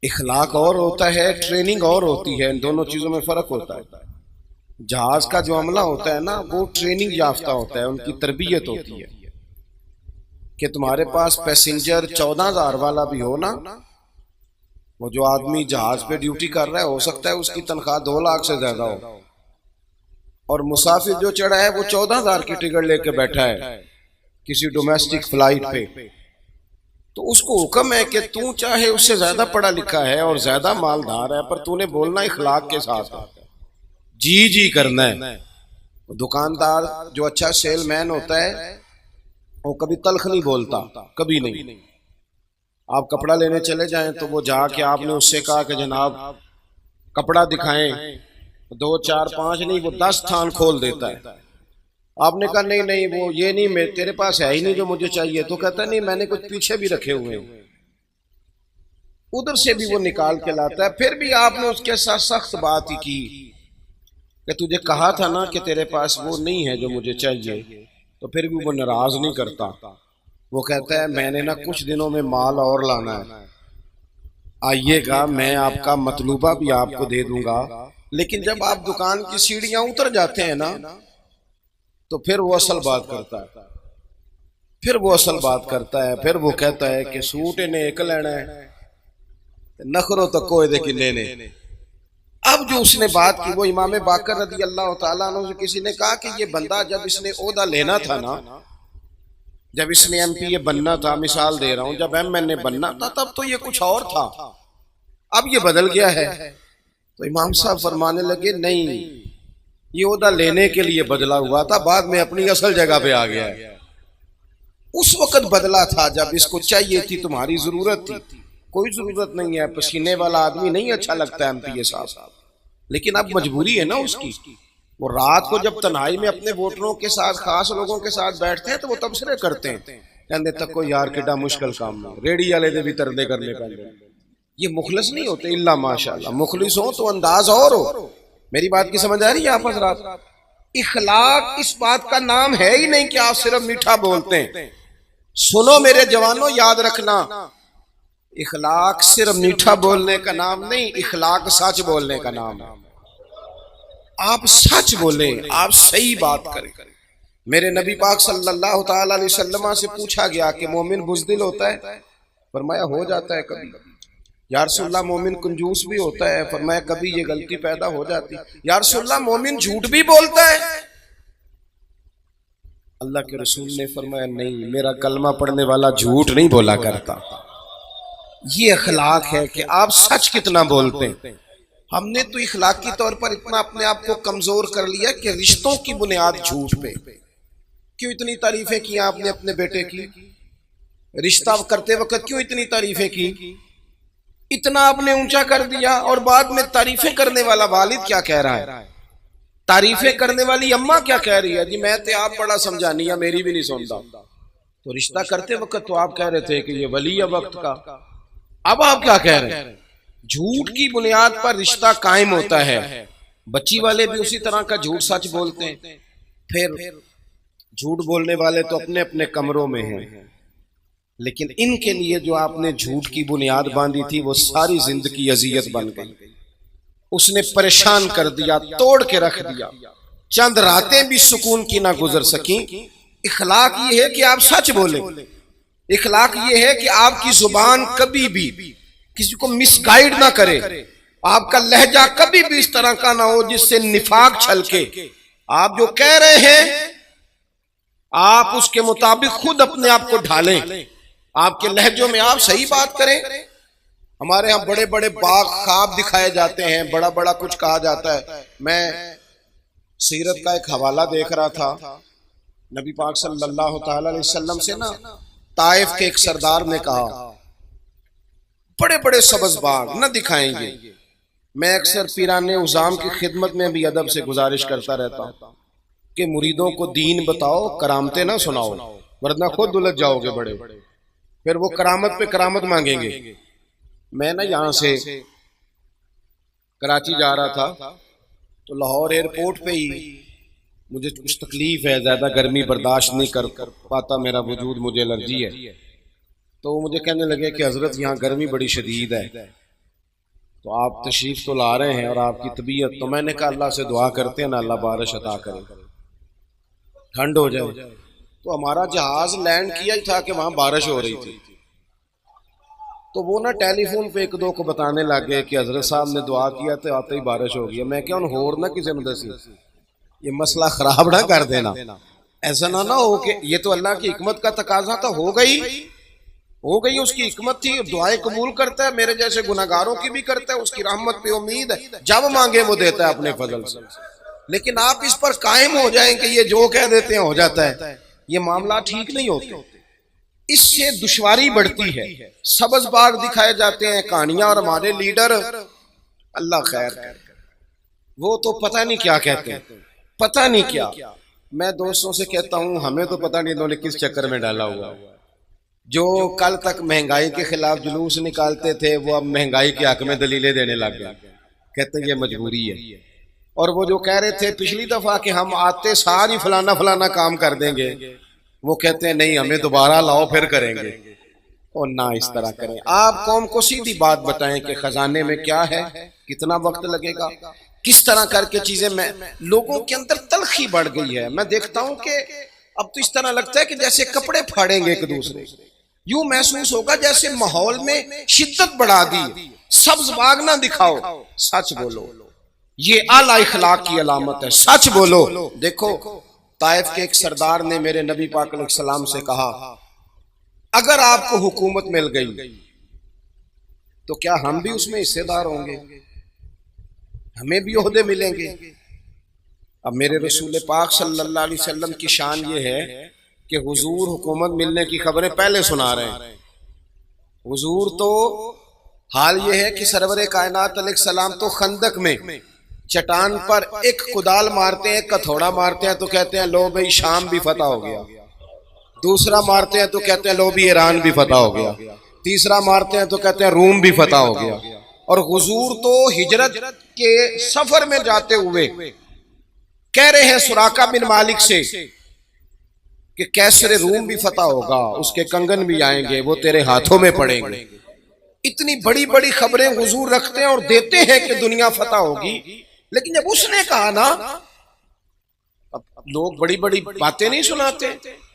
اخلاق اور ہوتا ہے، ٹریننگ اور ہوتی ہے، ان دونوں چیزوں میں فرق ہوتا ہے۔ جہاز کا جو عملہ ہوتا ہے نا وہ ٹریننگ یافتہ ہوتا ہے، ان کی تربیت ہوتی ہے کہ تمہارے پاس پیسنجر 14,000 والا بھی ہو نا، وہ جو آدمی جہاز پہ ڈیوٹی کر رہا ہے ہو سکتا ہے اس کی تنخواہ 2 لاکھ سے زیادہ ہو، اور مسافر جو چڑھا ہے وہ 14,000 کی ٹکٹ لے کے بیٹھا ہے کسی ڈومیسٹک فلائٹ پہ، تو اس کو حکم ہے کہ تو چاہے اس سے زیادہ پڑھا لکھا ہے اور زیادہ مالدار ہے پر تو نے بولنا اخلاق کے ساتھ ہے، جی جی کرنا ہے۔ دکاندار جو اچھا سیل مین ہوتا ہے وہ کبھی تلخ نہیں بولتا، کبھی نہیں۔ آپ کپڑا لینے چلے جائیں تو وہ جا کے آپ نے اس سے کہا کہ جناب کپڑا دکھائیں، 2 4 5 نہیں وہ 10 تھان کھول دیتا ہے۔ آپ نے کہا نہیں نہیں وہ یہ نہیں، تیرے پاس ہے ہی نہیں جو مجھے چاہیے، تو کہتا نہیں میں نے کچھ پیچھے بھی رکھے ہوئے ہیں، ادھر سے بھی وہ نکال کے لاتا ہے۔ پھر بھی آپ نے اس کے ساتھ سخت بات ہی کی کہ تجھے کہا تھا نا کہ تیرے پاس وہ نہیں ہے جو مجھے چاہیے، تو پھر بھی وہ ناراض نہیں کرتا، وہ کہتا ہے میں نے نا کچھ دنوں میں مال اور لانا ہے، آئیے گا میں آپ کا مطلوبہ بھی آپ کو دے دوں گا۔ لیکن جب آپ دکان کی سیڑھیاں اتر جاتے ہیں نا تو پھر وہ اصل بات کرتا ہے، پھر وہ اصل بات کرتا ہے، پھر وہ کہتا ہے کہ سوٹ انہیں ایک لینا ہے نخروں تک کوئی دے کے لینے۔ اب جو اس نے بات کی وہ امام باقر رضی اللہ تعالیٰ عنہ سے کسی نے کہا کہ یہ بندہ جب اس نے عہدہ لینا تھا نا، جب اس نے ایم پی اے بننا تھا، مثال دے رہا ہوں، جب ایم این اے بننا تھا تب تو یہ کچھ اور تھا، اب یہ بدل گیا ہے۔ تو امام صاحب فرمانے لگے نہیں، یہ عہدہ لینے کے لیے بدلا ہوا تھا، بعد میں اپنی اصل جگہ پہ آ گیا ہے۔ اس وقت بدلا تھا جب اس کو چاہیے تھی، تمہاری ضرورت تھی، کوئی ضرورت نہیں ہے، پسینے والا آدمی نہیں اچھا لگتا ہے ایم پی اے صاحب، لیکن اب مجبوری ہے نا اس کی۔ وہ رات کو جب تنہائی میں اپنے ووٹروں کے ساتھ، خاص لوگوں کے ساتھ بیٹھتے ہیں تو وہ تبصرے کرتے ہیں، کہتے تک کو یار کیڈا مشکل کام نہ، ریڑی والے دے بھی تردے کرنے کا۔ یہ مخلص نہیں ہوتے الا ماشاءاللہ، مخلص ہو تو انداز اور ہو۔ میری بات کی سمجھ آ رہی ہے آپ حضرات؟ اخلاق اس بات کا نام ہے ہی نہیں کہ آپ صرف میٹھا بولتے ہیں۔ سنو میرے جوانوں، یاد رکھنا، اخلاق صرف میٹھا بولنے کا نام نہیں، اخلاق سچ بولنے کا نام ہے۔ آپ سچ بولیں، آپ صحیح بات کریں۔ میرے نبی پاک صلی اللہ تعالی علیہ وسلم سے پوچھا گیا کہ مومن بزدل ہوتا ہے؟ فرمایا ہو جاتا ہے کبھی۔ یا رسول اللہ مومن کنجوس بھی ہوتا ہے؟ فرمایا کبھی یہ غلطی پیدا ہو جاتی۔ یا رسول اللہ مومن جھوٹ بھی بولتا ہے؟ اللہ کے رسول نے فرمایا نہیں، میرا کلمہ پڑھنے والا جھوٹ نہیں بولا کرتا۔ یہ اخلاق ہے کہ آپ سچ کتنا بولتے ہیں۔ ہم نے تو اخلاقی طور پر اتنا اپنے آپ کو کمزور کر لیا کہ رشتوں کی بنیاد جھوٹ پہ۔ کیوں اتنی تعریفیں کی آپ نے اپنے بیٹے کی؟ رشتہ کرتے وقت کیوں اتنی تعریفیں کی؟ اتنا آپ نے اونچا کر دیا، اور بعد میں تعریفیں کرنے والا والد کیا کہہ رہا ہے، تعریفیں کرنے والی اماں کیا کہہ رہی ہے؟ جی میں تے آپ بڑا سمجھانی ہے، میری بھی نہیں سنتا۔ تو رشتہ کرتے وقت تو آپ کہہ رہے تھے کہ یہ ولی ہے وقت کا، اب آپ کیا کہہ رہے ہیں؟ جھوٹ کی بنیاد پر رشتہ قائم ہوتا ہے۔ بچی والے بھی اسی طرح کا جھوٹ سچ بولتے ہیں۔ پھر جھوٹ بولنے والے تو اپنے اپنے کمروں میں ہیں، لیکن ان کے لیے جو آپ نے جھوٹ کی بنیاد باندھی تھی وہ ساری زندگی اذیت بن گئی، اس نے پریشان کر دیا، توڑ کے رکھ دیا، چند راتیں بھی سکون کی نہ گزر سکیں۔ اخلاق یہ ہے کہ آپ سچ بولیں، اخلاق یہ ہے کہ آپ کی زبان کبھی بھی کسی کو مس گائیڈ نہ کرے، آپ کا لہجہ کبھی بھی اس طرح کا نہ ہو جس سے نفاق چھلکے۔ آپ جو کہہ رہے ہیں آپ اس کے مطابق خود اپنے آپ کو ڈھالیں، آپ کے لہجوں میں آپ صحیح بات کریں۔ ہمارے ہاں بڑے بڑے باغ خواب دکھائے جاتے ہیں، بڑا بڑا کچھ کہا جاتا ہے۔ میں سیرت کا ایک حوالہ دیکھ رہا تھا، نبی پاک صلی اللہ تعالی علیہ وسلم سے نا طائف کے ایک سردار نے کہا بڑے بڑے سبز باغ نہ دکھائیں گے۔ میں اکثر پیران عظام کی خدمت میں بھی ادب سے گزارش کرتا رہتا ہوں کہ مریدوں کو دین بتاؤ، کرامتیں نہ سناؤ، ورنہ خود الجھ جاؤ گے بڑے، پھر وہ کرامت پہ کرامت مانگیں گے۔ میں نا یہاں سے کراچی جا رہا تھا تو لاہور ایئرپورٹ پہ ہی مجھے کچھ تکلیف ہے، زیادہ گرمی برداشت نہیں کر پاتا، میرا وجود مجھے الرجی ہے، تو وہ مجھے کہنے لگے کہ حضرت یہاں گرمی بڑی شدید ہے، تو آپ تشریف تو لا رہے ہیں اور آپ کی طبیعت، تو میں نے کہا اللہ سے دعا کرتے ہیں نا اللہ بارش عطا کرے، ٹھنڈ ہو جائے۔ تو ہمارا جہاز لینڈ کیا ہی تھا کہ وہاں بارش ہو رہی تھی، تو وہ نا ٹیلی فون پہ ایک دو کو بتانے لگ گئے کہ حضرت صاحب نے دعا کیا تو آتے ہی بارش ہو گئی۔ میں کیا ان ہور نہ کسی نے دسی، یہ مسئلہ خراب نہ کر دینا، ایسا نہ ہو کہ یہ تو اللہ کی حکمت کا تقاضا تھا، ہو گئی اس کی حکمت تھی، دعائیں قبول کرتا ہے، میرے جیسے گناہگاروں کی بھی کرتا ہے، اس کی رحمت پہ امید ہے، جب مانگے وہ دیتا ہے اپنے فضل سے۔ لیکن آپ اس پر قائم ہو جائیں کہ یہ جو کہہ دیتے ہیں ہو جاتا ہے، یہ معاملہ ٹھیک نہیں ہوتے، اس سے دشواری بڑھتی ہے۔ سبز باغ دکھائے جاتے ہیں کہانیاں، اور ہمارے لیڈر اللہ خیر کرے وہ تو پتہ نہیں کیا کہتے ہیں، پتہ نہیں کیا۔ میں دوستوں سے کہتا ہوں ہمیں تو پتہ نہیں انہوں نے کس چکر میں ڈالا ہوا، جو کل تک مہنگائی کے خلاف جلوس نکالتے تھے وہ اب مہنگائی کے حق میں دلیلیں دینے لگ گئے، کہتے ہیں یہ مجبوری ہے۔ اور وہ جو کہہ رہے تھے پچھلی دفعہ کہ ہم آتے ساری فلانا فلانا کام کر دیں گے، وہ کہتے ہیں نہیں ہمیں دوبارہ لاؤ پھر کریں گے۔ اور نہ اس طرح کریں، آپ قوم کو سیدھی بات بتائیں کہ خزانے میں کیا ہے، کتنا وقت لگے گا، کس طرح کر کے چیزیں۔ میں لوگوں کے اندر تلخی بڑھ گئی ہے، میں دیکھتا ہوں کہ اب تو اس طرح لگتا ہے کہ جیسے کپڑے پھاڑیں گے ایک دوسرے، یوں محسوس ہوگا جیسے ماحول میں شدت بڑھا دی، سبز باغ نہ دکھاؤ، سچ بولو، یہ اعلی اخلاق کی علامت ہے، سچ بولو۔ دیکھو طائف کے ایک سردار نے میرے نبی پاک علیہ السلام سے کہا اگر آپ کو حکومت مل گئی تو کیا ہم بھی اس میں حصے دار ہوں گے، ہمیں بھی عہدے ملیں گے؟ اب میرے رسول پاک صلی اللہ علیہ وسلم کی شان یہ ہے کہ حضور حکومت ملنے کی خبریں پہلے سنا رہے ہیں۔ حضور تو حال یہ ہے کہ سرور کائنات علیہ السلام تو خندق میں چٹان پر ایک کدال مارتے ہیں، ایک ہتھوڑا مارتے ہیں تو کہتے ہیں لو بھئی شام بھی فتح ہو گیا، دوسرا مارتے ہیں تو کہتے ہیں لو بھی ایران بھی فتح ہو گیا، تیسرا مارتے ہیں تو کہتے ہیں روم بھی فتح ہو گیا۔ اور حضور تو ہجرت کے سفر میں جاتے ہوئے کہہ رہے ہیں سراقہ بن مالک سے کہ کیسر روم بھی فتح ہوگا، اس کے کنگن بھی آئیں گے، وہ تیرے ہاتھوں میں پڑیں گے۔ اتنی بڑی بڑی خبریں حضور رکھتے ہیں اور دیتے ہیں کہ دنیا فتح ہوگی، لیکن جب اس نے کہا نا، اب لوگ بڑی بڑی باتیں نہیں سناتے،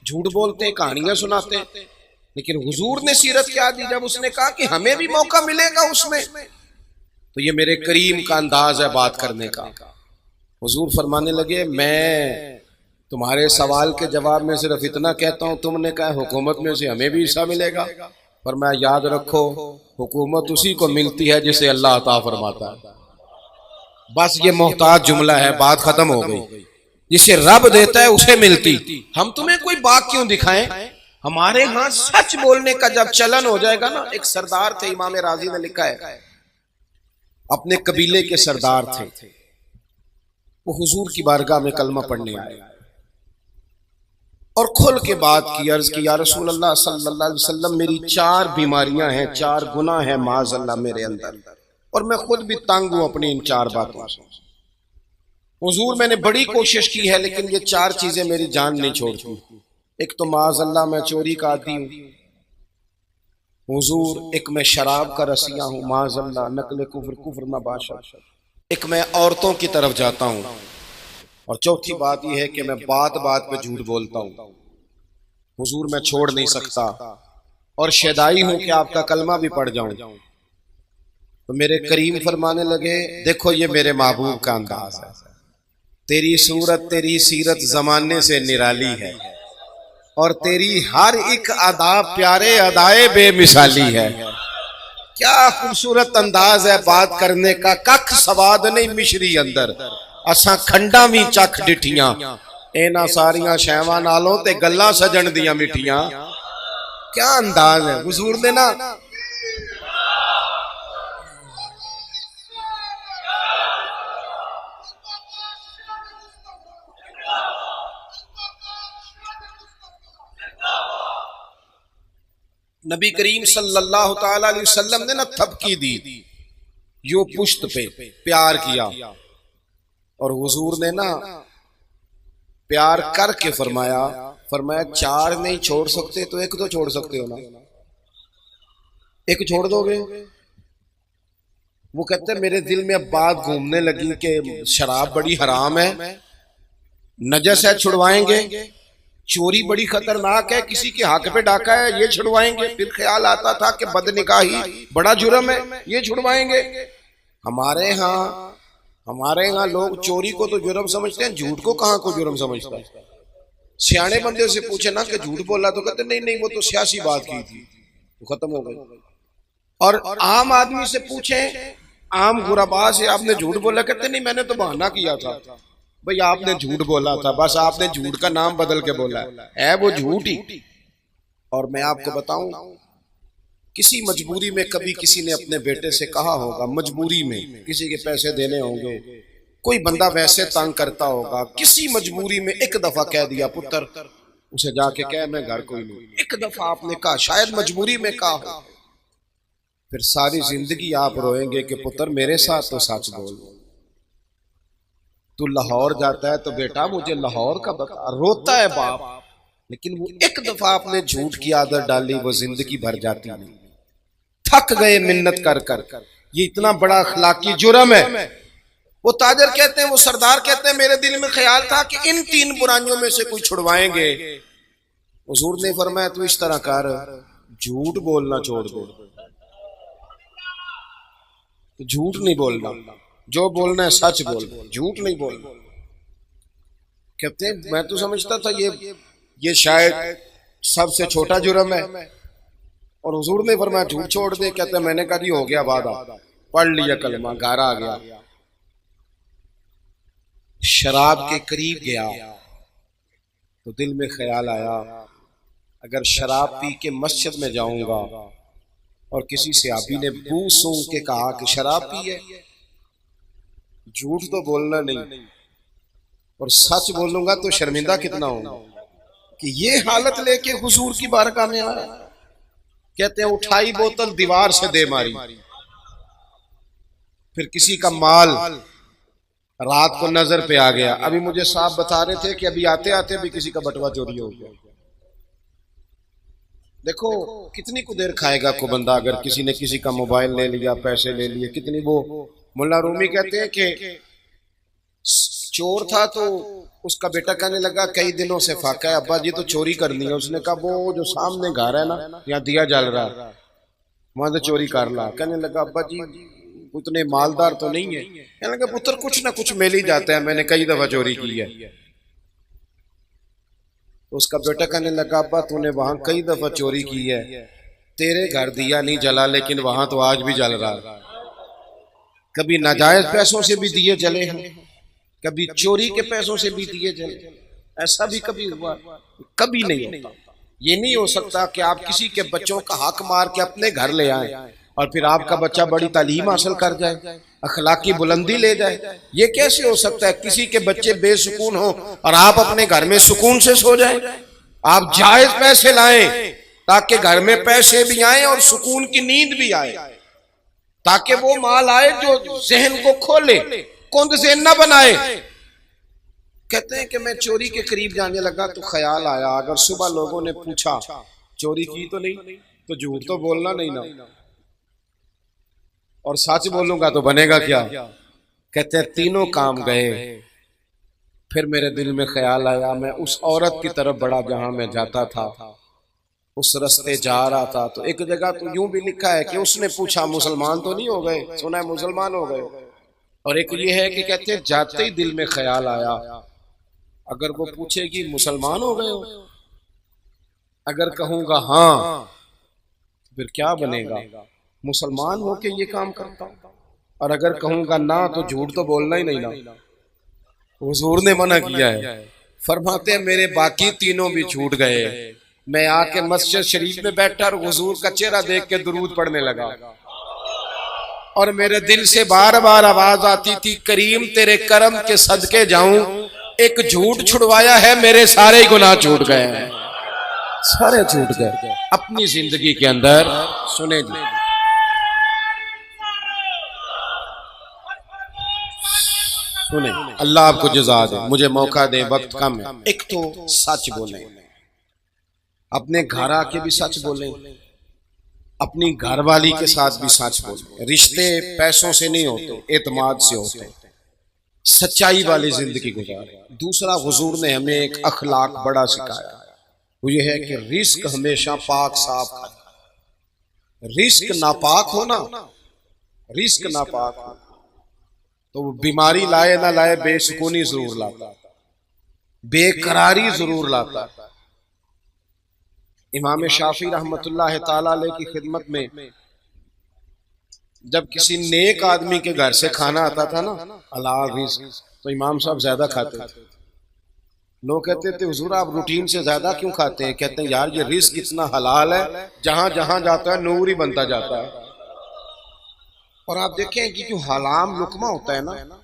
جھوٹ بولتے ہیں، کہانیاں سناتے ہیں، لیکن حضور نے سیرت کیا دی جب اس نے کہا کہ ہمیں بھی موقع ملے گا اس میں، تو یہ میرے کریم کا انداز ہے بات کرنے کا۔ حضور فرمانے لگے میں تمہارے سوال کے جواب میں صرف اتنا کہتا ہوں، تم نے کہا حکومت میں سے ہمیں بھی حصہ ملے گا، فرمایا یاد رکھو حکومت اسی کو ملتی ہے جسے اللہ عطا فرماتا ہے۔ بس یہ محتاج جملہ ہے، بات ختم ہو گئی۔ جسے رب دیتا ہے اسے ملتی، ہم تمہیں کوئی بات کیوں دکھائیں؟ ہمارے ہاں سچ بولنے کا جب چلن ہو جائے گا نا، ایک سردار تھے، امام راضی نے لکھا ہے، اپنے قبیلے کے سردار تھے، وہ حضور کی بارگاہ میں کلمہ پڑھنے آئے اور کھل کے بات کی، عرض کی یا رسول اللہ صلی اللہ علیہ وسلم میری 4 بیماریاں ہیں، 4 گناہ ہیں معاذ اللہ میرے اندر، اور میں خود بھی تنگ ہوں اپنی ان 4 باتوں سے۔ حضور میں نے بڑی کوشش کی ہے لیکن یہ 4 چیزیں میری جان نہیں چھوڑتی۔ ایک تو معاذ اللہ میں چوری کا عادی ہوں حضور، ایک میں شراب کا رسیہ ہوں معاذ اللہ، نقل کفر نباشا، ایک میں عورتوں کی طرف جاتا ہوں، اور چوتھی بات یہ ہے کہ میں بات بات پہ جھوٹ بولتا ہوں۔ حضور میں چھوڑ نہیں سکتا، اور شیدائی ہوں کہ آپ کا کلمہ بھی پڑھ جاؤں۔ تو میرے کریم فرمانے لگے دیکھو یہ میرے محبوب کا انداز ہے، تیری صورت تیری سیرت زمانے سے نرالی ہے، اور تیری ہر ایک ادا پیارے ادائے بے مثالی ہے۔ کیا خوبصورت انداز ہے بات کرنے کا، ککھ سواد نہیں مشری اندر، اساں کھنڈا بھی چکھ ڈٹھیاں، اینا ساریاں شیواں نالوں تے گلاں سجن دیاں مٹھیاں۔ کیا انداز ہے حضور نے نا۔ نبی کریم صلی اللہ تعالی علیہ وسلم نے نا تھپکی دی، یوں پشت پہ پیار کیا، اور حضور نے نا پیار کر کے فرمایا 4 نہیں چھوڑ سکتے تو ایک تو چھوڑ سکتے ہو نا، ایک چھوڑ دو گے؟ وہ کہتے ہیں میرے دل میں اب بات گھومنے لگی کہ شراب بڑی حرام ہے، نجس ہے چھڑوائیں گے، چوری بڑی خطرناک ہے، کسی کے حق پہ ڈاکہ ہے یہ چھڑوائیں گے، پھر خیال آتا تھا کہ بدنکاہی بڑا جرم ہے یہ چھڑوائیں گے۔ ہمارے ہاں لوگ چوری کو تو جرم سمجھتے ہیں، جھوٹ کو کہاں کو جرم سمجھتا ہے؟ سیانے بندے سے پوچھے نا کہ جھوٹ بولا تو کہتے نہیں وہ تو سیاسی بات کی تھی، تو ختم ہو گئی۔ اور عام آدمی سے پوچھیں، عام غربا سے آپ نے جھوٹ بولا، کہتے نہیں میں نے تو بہانہ کیا تھا۔ بھئی آپ نے جھوٹ بولا تھا، بس آپ نے جھوٹ کا نام بدل کے بولا ہے وہ جھوٹ ہی۔ اور میں آپ کو بتاؤں کسی مجبوری میں کبھی کسی نے اپنے بیٹے سے کہا ہوگا، مجبوری میں کسی کے پیسے دینے ہوں گے، کوئی بندہ ویسے تنگ کرتا ہوگا، کسی مجبوری میں ایک دفعہ کہہ دیا پتر اسے جا کے کہہ میں گھر کوئی نہیں، ایک دفعہ آپ نے کہا، شاید مجبوری میں کہا ہو، پھر ساری زندگی آپ روئیں گے کہ پتر میرے ساتھ تو سچ بول، تو لاہور جاتا ہے تو بیٹا مجھے لاہور کا بتا، روتا ہے باپ، لیکن وہ ایک دفعہ آپ نے جھوٹ کی عادت ڈالی وہ زندگی بھر جاتی نہیں۔ تھک گئے منت کر کر، یہ اتنا بڑا اخلاقی جرم ہے، وہ تاجر کہتے ہیں، وہ سردار کہتے ہیں میرے دل میں خیال تھا کہ ان 3 برائیوں میں سے کوئی چھڑوائیں گے۔ حضور نے فرمایا تو اس طرح کر، جھوٹ بولنا چھوڑ دے، جھوٹ نہیں بولنا، جو بولنا ہے سچ بول، جھوٹ نہیں بولنا۔ کہتے ہیں میں تو سمجھتا تھا یہ شاید سب سے چھوٹا جرم ہے، اور حضور نے فرمایا جھوٹ چھوڑ دے۔ کہتے ہیں میں نے کہا جی ہو گیا وعدہ، پڑھ لیا کلمہ، گھر آ گیا، شراب کے قریب گیا تو دل میں خیال آیا اگر شراب پی کے مسجد میں جاؤں گا اور کسی صحابی نے بو سونگ کے کہا کہ شراب پی ہے، جھوٹ تو بولنا نہیں اور سچ بولوں گا تو شرمندہ کتنا ہوں گا کہ یہ حالت لے کے حضور کی بارگاہ میں آیا۔ کہتے ہیں اٹھائی بوتل دیوار سے دے ماری، پھر کسی کا مال رات کو نظر پہ آ گیا۔ ابھی مجھے صاحب بتا رہے تھے کہ ابھی آتے آتے بھی کسی کا بٹوا چوری ہو گیا۔ دیکھو کتنی کو دیر کھائے گا کو بندہ اگر کسی نے کسی کا موبائل لے لیا، پیسے لے لیے، کتنی وہ ملا رومی کہتے ہیں کہ چور تھا تو اس کا بیٹا کہنے لگا کئی دنوں سے فاقہ ہے ابا جی تو چوری کرنی ہے۔ اس نے کہا وہ جو سامنے گھر ہے نا یہاں دیا جل رہا ہے وہاں سے چوری کر لا۔ کہنے لگا ابا جی اتنے مالدار تو نہیں ہے۔ کہنے لگا پتر کچھ نہ کچھ مل ہی جاتا ہے، میں نے کئی دفعہ چوری کی ہے۔ تو اس کا بیٹا کہنے لگا ابا تو نے وہاں کئی دفعہ چوری کی ہے، تیرے گھر دیا نہیں جلا لیکن وہاں تو آج بھی جل رہا ہے۔ کبھی ناجائز پیسوں سے بھی دیے جلے ہیں، کبھی چوری کے پیسوں سے بھی دیے جلے، ایسا بھی کبھی ہوا؟ کبھی نہیں ہوتا۔ یہ نہیں ہو سکتا کہ آپ کسی کے بچوں کا حق مار کے اپنے گھر لے آئیں اور پھر آپ کا بچہ بڑی تعلیم حاصل کر جائے، اخلاقی بلندی لے جائے۔ یہ کیسے ہو سکتا ہے کسی کے بچے بے سکون ہوں اور آپ اپنے گھر میں سکون سے سو جائیں؟ آپ جائز پیسے لائیں تاکہ گھر میں پیسے بھی آئیں اور سکون کی نیند بھی آئے، تاکہ وہ مال آئے جو ذہن کو کھولے، کند ذہن نہ بنائے۔ کہتے ہیں کہ میں چوری کے قریب جانے لگا تو خیال آیا اگر صبح لوگوں نے پوچھا چوری کی تو نہیں تو جھوٹ تو بولنا نہیں نا، اور سچ بولوں گا تو بنے گا کیا؟ کہتے ہیں تینوں کام گئے، پھر میرے دل میں خیال آیا میں اس عورت کی طرف بڑا جہاں میں جاتا تھا، اس رستے جا رہا تھا تو ایک جگہ تو یوں بھی لکھا ہے کہ اس نے پوچھا مسلمان تو نہیں ہو گئے؟ سنا ہے مسلمان ہو گئے۔ اور ایک یہ ہے کہ کہتے ہیں جاتے ہی دل میں خیال آیا اگر وہ پوچھے گی مسلمان ہو گئے ہو، اگر کہوں گا ہاں پھر کیا بنے گا؟ مسلمان ہو کے یہ کام کرتا ہوں، اور اگر کہوں گا نہ تو جھوٹ تو بولنا ہی نہیں نا۔ حضور نے منع کیا ہے، فرماتے ہیں میرے باقی تینوں بھی چھوٹ گئے۔ میں آ کے مسجد شریف میں بیٹھا اور حضور کا چہرہ دیکھ کے درود پڑھنے لگا، اور میرے دل سے بار بار آواز آتی تھی کریم تیرے کرم کے صدقے جاؤں، ایک جھوٹ چھڑوایا ہے میرے سارے گناہ چھوٹ گئے ہیں، سارے چھوٹ گئے۔ اپنی زندگی کے اندر سنیں جی، سنیں، اللہ آپ کو جزا دے، مجھے موقع دے، وقت کم ہے۔ ایک تو سچ بولیں، اپنے گھر آ کے بھی سچ بولیں، اپنی گھر والی کے ساتھ بھی سچ بولیں۔ رشتے پیسوں سے نہیں ہوتے، اعتماد سے ہوتے، سچائی والی زندگی گزاریں۔ دوسرا حضور نے ہمیں ایک اخلاق بڑا سکھایا، وہ یہ ہے کہ رزق ہمیشہ پاک صاف کھائیں۔ رزق ناپاک ہونا، رزق ناپاک ہو تو وہ بیماری لائے نہ لائے بے سکونی ضرور لاتا، بے قراری ضرور لاتا۔ امام شافعی رحمت اللہ تعالیٰ علیہ کی خدمت میں جب کسی نیک آدمی کے گھر سے کھانا آتا تھا نا حلال رزق، تو امام صاحب زیادہ کھاتے تھے۔ لوگ کہتے تھے حضور آپ روٹین سے زیادہ کیوں کھاتے ہیں؟ کہتے ہیں یار یہ رزق اتنا حلال ہے، جہاں جہاں جاتا ہے نور ہی بنتا جاتا ہے۔ اور آپ دیکھیں کہ جو حلال لقمہ ہوتا ہے نا،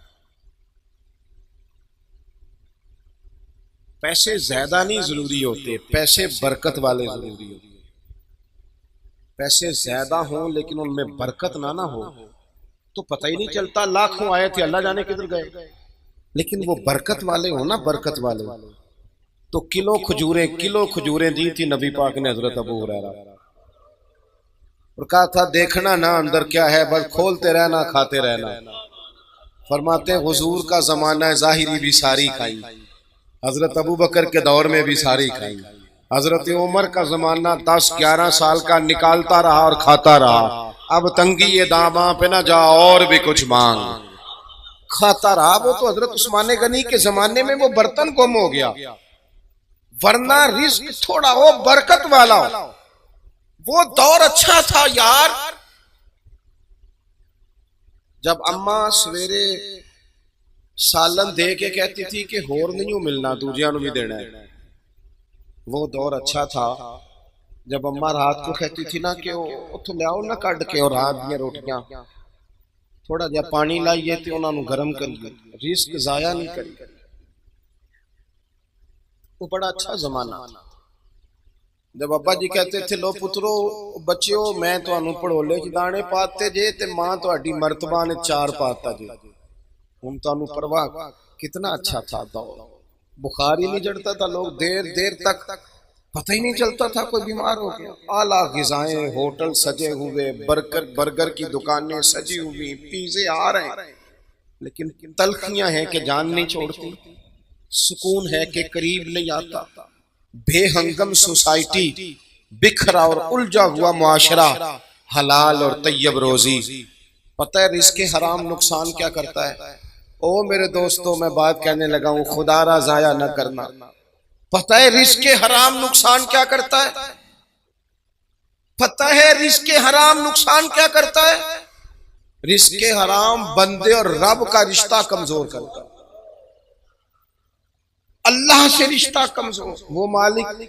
پیسے زیادہ نہیں ضروری ہوتے، پیسے برکت والے ضروری ہوتے۔ پیسے زیادہ ہوں لیکن ان میں برکت نہ ہو تو پتہ ہی نہیں چلتا، لاکھوں آئے تھے اللہ جانے کدھر گئے، لیکن وہ برکت والے ہوں نا، برکت والے تو کلو کھجوریں دی تھی نبی پاک نے حضرت ابو ہریرہ، اور کہا تھا دیکھنا نہ اندر کیا ہے، بس کھولتے رہنا کھاتے رہنا۔ فرماتے ہیں حضور کا زمانہ ظاہری بھی ساری کھائی، حضرت ابو بکر کے دور میں بھی ساری کھائی، حضرت عمر کا زمانہ 10-11 سال کا نکالتا رہا اور کھاتا رہا، اب تنگی یہ داماں پہ نہ جا اور بھی کچھ مانگ، کھاتا رہا۔ وہ تو حضرت عثمان غنی کے زمانے میں وہ برتن گم ہو گیا، ورنہ رزق تھوڑا ہو برکت والا ہو، وہ دور اچھا تھا یار۔ جب اماں سویرے سالن دے کے کہتی تھی کہ ہور نہیں ملنا دوجیاں نو بھی دینا ہے، وہ دور اچھا تھا۔ جب اماں رات کو کہتی تھی نا کہ اتو لیاؤ نہ کڈ کے اور رات دیا روٹیاں تھوڑا جا پانی لائیے تے انہاں نو گرم کریے، رزق ضائع نہیں کری، وہ بڑا اچھا زمانہ تھا۔ جب ابا جی کہتے تھے لو پترو بچیو میں تانوں پڑھولے چ دانے پاتے جے تے ماں تہاڈی مرتبہ نے 4 پاتا جے، ہن تانوں پرواہ، کتنا اچھا تھا دور، بخار ہی نہیں چڑھتا تھا، لوگ دیر تک پتہ ہی نہیں چلتا تھا کوئی بیمار ہو گیا، اعلیٰ غذائیں، ہوٹل سجے ہوئے، برگر کی دکانیں سجی ہوئی، پیزے آ رہے ہیں، لیکن تلخیاں ہیں کہ جان نہیں چھوڑتی، سکون ہے کہ قریب نہیں آتا، بے ہنگم سوسائٹی، بکھرا اور الجھا ہوا معاشرہ، حلال اور طیب روزی۔ پتہ ہے رزق حرام نقصان کیا کرتا ہے؟ او میرے دوستو میں بات کہنے لگا ہوں، خدا را ضائع نہ کرنا۔ پتہ ہے رزق حرام نقصان کیا کرتا ہے؟ پتہ ہے رزق حرام نقصان کیا کرتا ہے؟ رزق حرام بندے اور رب کا رشتہ کمزور کرتا ہے، اللہ سے رشتہ کمزور۔ وہ مالک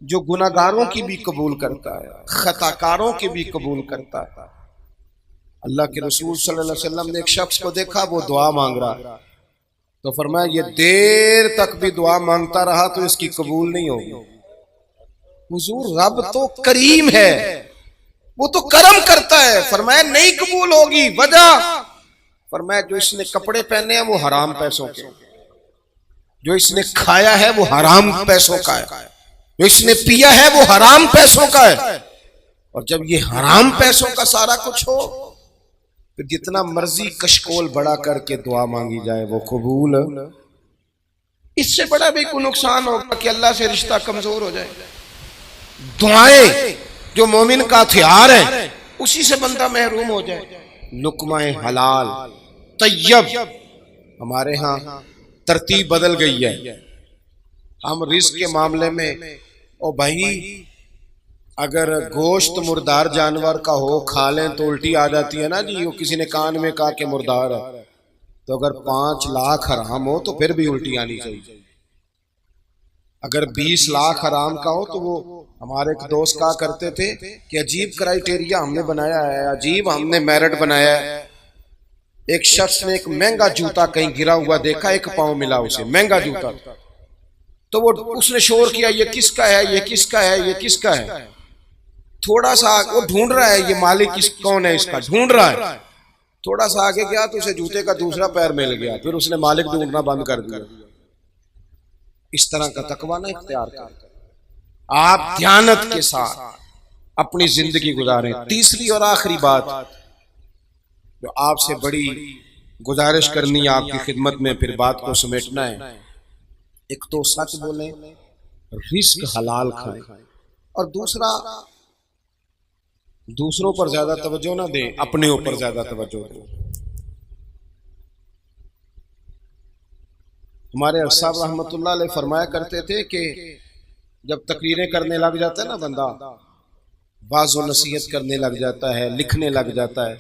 جو گناہگاروں کی بھی قبول کرتا ہے، خطاکاروں کی بھی قبول کرتا ہے۔ اللہ کے رسول صلی اللہ علیہ وسلم نے ایک شخص کو دیکھا وہ دعا مانگ رہا، تو فرمایا یہ دیر تک بھی دعا مانگتا رہا تو اس کی قبول نہیں ہوگی۔ حضور رب تو کریم ہے، وہ تو کرم کرتا ہے، فرمایا نہیں قبول ہوگی۔ وجہ فرمایا جو اس نے کپڑے پہنے ہیں وہ حرام پیسوں کے، جو اس نے کھایا ہے وہ حرام پیسوں کا ہے، جو اس نے پیا ہے وہ حرام پیسوں کا ہے، اور جب یہ حرام پیسوں کا سارا کچھ ہو پھر جتنا مرضی کشکول بڑا کر کے دعا مانگی جائے وہ قبول، اس سے بڑا بھی کوئی نقصان ہوگا کہ اللہ سے رشتہ کمزور ہو جائے۔ دعائیں جو مومن کا ہتھیار ہے اسی سے بندہ محروم ہو جائے۔ لقمہ حلال طیب، ہمارے ہاں ترتیب بدل گئی ہے، ہم رزق کے معاملے میں او بھائی اگر گوشت مردار جانور کا ہو کھا لیں تو الٹی آ جاتی ہے نا جی، وہ کسی نے کان میں کہا کہ مردار ہے، تو اگر 5 لاکھ حرام ہو تو پھر بھی الٹی آنی چاہیے، اگر 20 لاکھ حرام کا ہو تو وہ ہمارے ایک دوست کہا کرتے تھے کہ عجیب کرائیٹیریا ہم نے بنایا ہے، عجیب ہم نے میرٹ بنایا ہے۔ ایک شخص نے ایک مہنگا جوتا کہیں گرا ہوا دیکھا، 1 پاؤں ملا اسے، مہنگا جوتا، تو وہ اس نے شور کیا یہ کس کا ہے، یہ کس کا ہے، یہ کس کا ہے، تھوڑا سا وہ ڈھونڈ رہا ہے یہ مالک کون ہے اس کا، ڈھونڈ رہا ہے، تھوڑا سا آگے گیا تو اسے جوتے کا دوسرا پیر مل گیا، پھر اس نے مالک ڈھونڈنا بند کر دیا۔ اس طرح کا تقویٰ نہ اختیار کریں، آپ دیانت کے ساتھ اپنی زندگی گزاریں۔ تیسری اور آخری بات جو آپ سے بڑی گزارش کرنی ہے آپ کی خدمت میں، پھر بات کو سمیٹنا ہے، ایک تو سچ بولیں، رزق حلال کھائیں، اور دوسرا دوسروں پر زیادہ توجہ نہ دیں، اپنے اوپر زیادہ توجہ دیں۔ ہمارے صاحب رحمت اللہ علیہ فرمایا کرتے تھے کہ جب تقریریں کرنے لگ جاتا ہے نا بندہ، واعظ و نصیحت کرنے لگ جاتا ہے، لکھنے لگ جاتا ہے،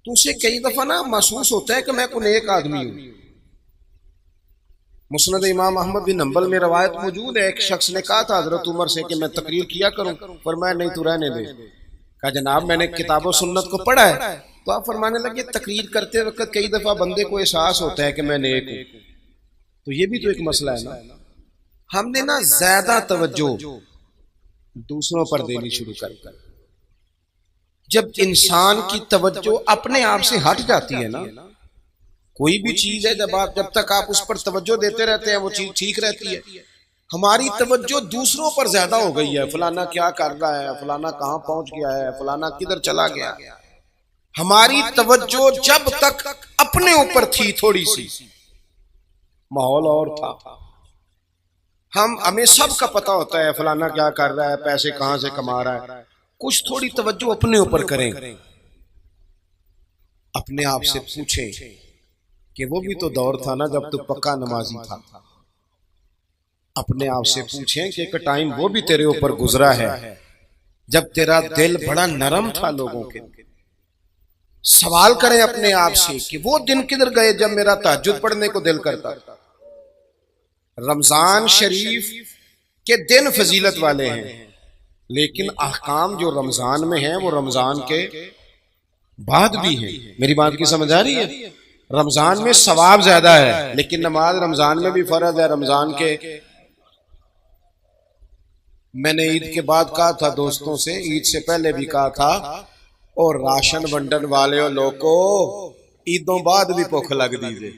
تو اسے کئی دفعہ نا محسوس ہوتا ہے کہ میں کوئی نیک آدمی ہوں۔ مسند امام احمد بن حنبل میں روایت موجود ہے، ایک شخص نے کہا تھا حضرت عمر سے کہ میں تقریر کیا کروں، فرمایا نہیں تو رہنے دے۔ کہا جناب میں نے کتاب و سنت کو پڑھا ہے، تو آپ فرمانے لگے تقریر کرتے وقت کئی دفعہ بندے کو احساس ہوتا ہے کہ میں نیک ہوں، تو یہ بھی تو ایک مسئلہ ہے نا۔ ہم نے نا زیادہ توجہ دوسروں پر دینی شروع کر، جب انسان کی توجہ اپنے آپ سے ہٹ جاتی ہے نا، کوئی بھی چیز ہے جب تک آپ اس پر توجہ دیتے رہتے ہیں وہ چیز ٹھیک رہتی ہے۔ ہماری توجہ دوسروں پر زیادہ ہو گئی ہے، فلانا کیا کر رہا ہے، فلانا کہاں پہنچ گیا ہے، فلانا کدھر چلا گیا، ہماری توجہ جب تک اپنے اوپر تھی تھوڑی سی، ماحول اور تھا، ہمیں سب کا پتا ہوتا ہے فلانا کیا کر رہا ہے، پیسے کہاں سے کما رہا ہے، کچھ تھوڑی توجہ اپنے اوپر کریں، اپنے آپ سے پوچھیں کہ وہ بھی تو دور تھا نا جب تو پکا نمازی تھا، اپنے آپ سے پوچھیں کہ ایک ٹائم وہ بھی تیرے اوپر گزرا ہے جب تیرا دل بڑا نرم تھا لوگوں کے، سوال کریں اپنے آپ سے کہ وہ دن کدھر گئے جب میرا تہجد پڑھنے کو دل کرتا۔ رمضان شریف کے دن فضیلت والے ہیں، لیکن احکام جو رمضان میں ہیں وہ رمضان کے بعد بھی ہیں۔ میری بات کی سمجھ آ رہی ہے؟ رمضان میں ثواب زیادہ ہے، لیکن نماز رمضان میں بھی فرض ہے، رمضان کے۔ میں نے عید کے بعد کہا تھا دوستوں سے، عید سے پہلے بھی کہا تھا، اور راشن ونڈن والے لوگوں عیدوں بعد بھی بھوک لگ دیجئے،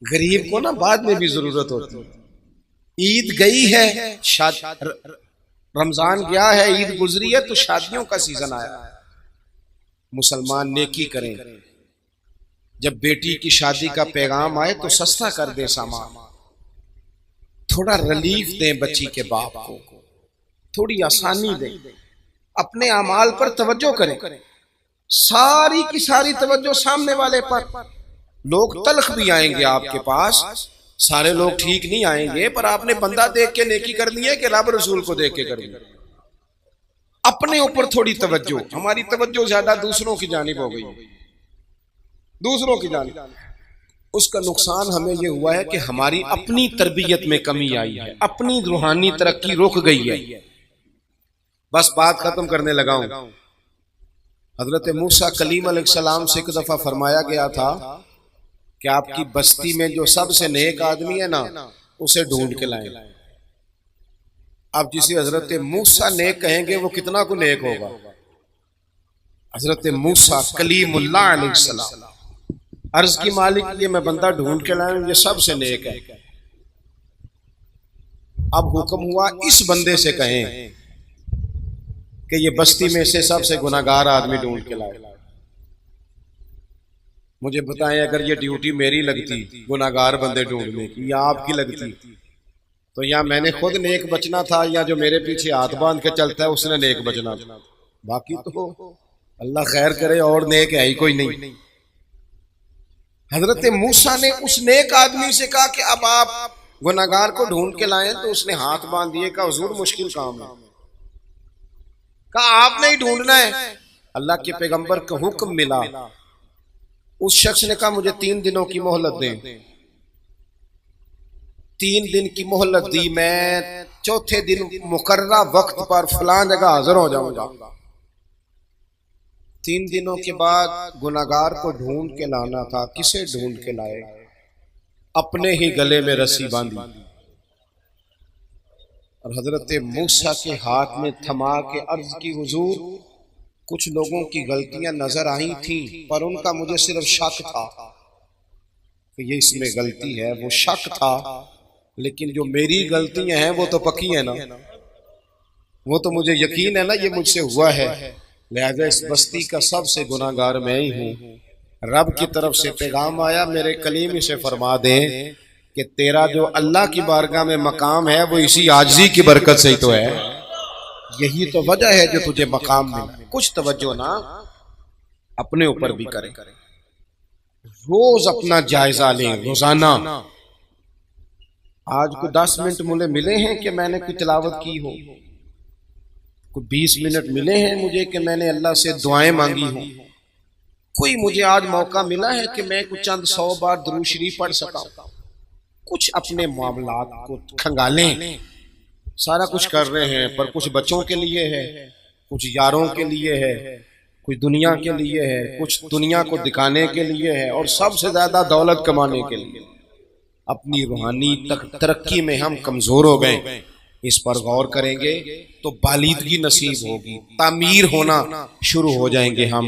غریب کو نا بعد میں بھی ضرورت ہوتی ہے۔ عید گئی ہے، رمضان گیا ہے، عید گزری ہے، تو شادیوں کا سیزن آیا ہے۔ مسلمان نیکی کریں، جب بیٹی کی شادی کا پیغام آئے تو سستا کر دے سامان، تھوڑا ریلیف دیں بچی کے باپ کو، تھوڑی آسانی دیں، اپنے اعمال پر توجہ کریں، ساری کی ساری توجہ سامنے والے پر۔ لوگ تلخ بھی آئیں گے آپ کے پاس، سارے لوگ ٹھیک نہیں آئیں گے، پر آپ نے بندہ دیکھ کے نیکی کرنی ہے کہ رب رسول کو دیکھ کے کرنی ہے؟ اپنے اوپر تھوڑی توجہ، ہماری توجہ زیادہ دوسروں کی جانب ہو گئی، دوسروں کی جانب۔ اس کا نقصان ہمیں یہ ہوا ہے کہ ہماری اپنی تربیت میں کمی آئی ہے، اپنی روحانی ترقی رک گئی ہے۔ بس بات ختم کرنے لگا ہوں۔ حضرت موسیٰ کلیم علیہ السلام سے ایک دفعہ فرمایا گیا تھا کہ آپ کی بستی میں جو سب سے نیک آدمی ہے نا، اسے ڈھونڈ کے لائیں۔ اب جسے حضرت موسیٰ نیک کہیں گے وہ کتنا کو نیک ہوگا؟ حضرت موسیٰ کلیم اللہ علیہ السلام عرض کی مالک یہ میں بندہ ڈھونڈ کے لائیں، یہ سب سے نیک ہے۔ اب حکم ہوا اس بندے سے کہیں کہ یہ بستی میں سے سب سے گناہگار آدمی ڈھونڈ کے لائے۔ مجھے بتائیں اگر یہ ڈیوٹی میری لگتی گناہگار بندے ڈھونڈنے کی، یا آپ کی لگتی، تو یا میں نے خود نیک بچنا تھا، یا جو میرے پیچھے ہاتھ باندھ کے چلتا ہے اس نے نیک بچنا تھا۔ باقی تو اللہ خیر کرے، اور نیک ہے ہی کوئی نہیں۔ حضرت موسیٰ نے اس نیک آدمی سے کہا کہ اب آپ گناہگار کو ڈھونڈ کے لائیں، تو اس نے ہاتھ باندھ دیے، کہا حضور مشکل کام ہے۔ کہا آپ نے ہی ڈھونڈنا ہے۔ اللہ کے پیغمبر کا حکم ملا، اس شخص نے کہا مجھے 3 دنوں کی مہلت دیں۔ 3 دن کی مہلت دی، میں چوتھے دن مقررہ وقت پر فلاں جگہ حاضر ہو جاؤں گا۔ 3 دنوں کے بعد گناہگار کو ڈھونڈ کے لانا تھا۔ کسے ڈھونڈ کے لائے؟ اپنے ہی گلے میں رسی باندھی، اور حضرت موسیٰ کے ہاتھ میں تھما کے عرض کی حضور کچھ لوگوں کی غلطیاں نظر آئی تھیں، پر ان کا مجھے صرف شک تھا کہ یہ اس میں غلطی ہے، وہ شک تھا، لیکن جو میری غلطیاں ہیں وہ تو پکی ہیں نا، وہ تو مجھے یقین ہے نا یہ مجھ سے ہوا ہے، لہذا اس بستی کا سب سے گناہگار میں ہی ہوں۔ رب کی طرف سے پیغام آیا، میرے کلیم اسے فرما دیں کہ تیرا جو اللہ کی بارگاہ میں مقام ہے وہ اسی عاجزی کی برکت سے ہی تو ہے، یہی تو وجہ ہے جو تجھے مقام ملا۔ کچھ توجہ نا اپنے اوپر بھی کریں، روز اپنا جائزہ لیں، روزانہ۔ آج کو 10 منٹ مجھے ملے ہیں کہ میں نے کوئی تلاوت کی ہو، کوئی 20 منٹ ملے ہیں مجھے کہ میں نے اللہ سے دعائیں مانگی ہوں، کوئی مجھے آج موقع ملا ہے کہ میں کچھ چند 100 بار درود شریف پڑھ سکا۔ کچھ اپنے معاملات کو کھنگالیں، سارا کچھ کر رہے ہیں پر کچھ بچوں کے لیے ہے، کچھ یاروں کے لیے ہے، کچھ دنیا کے لیے ہے، کچھ دنیا کو دکھانے کے لیے ہے، اور سب سے زیادہ دولت کمانے کے لیے۔ اپنی روحانی ترقی میں ہم کمزور ہو گئے، اس پر غور کریں گے تو بالیدگی نصیب ہوگی، تعمیر ہونا شروع ہو جائیں گے ہم۔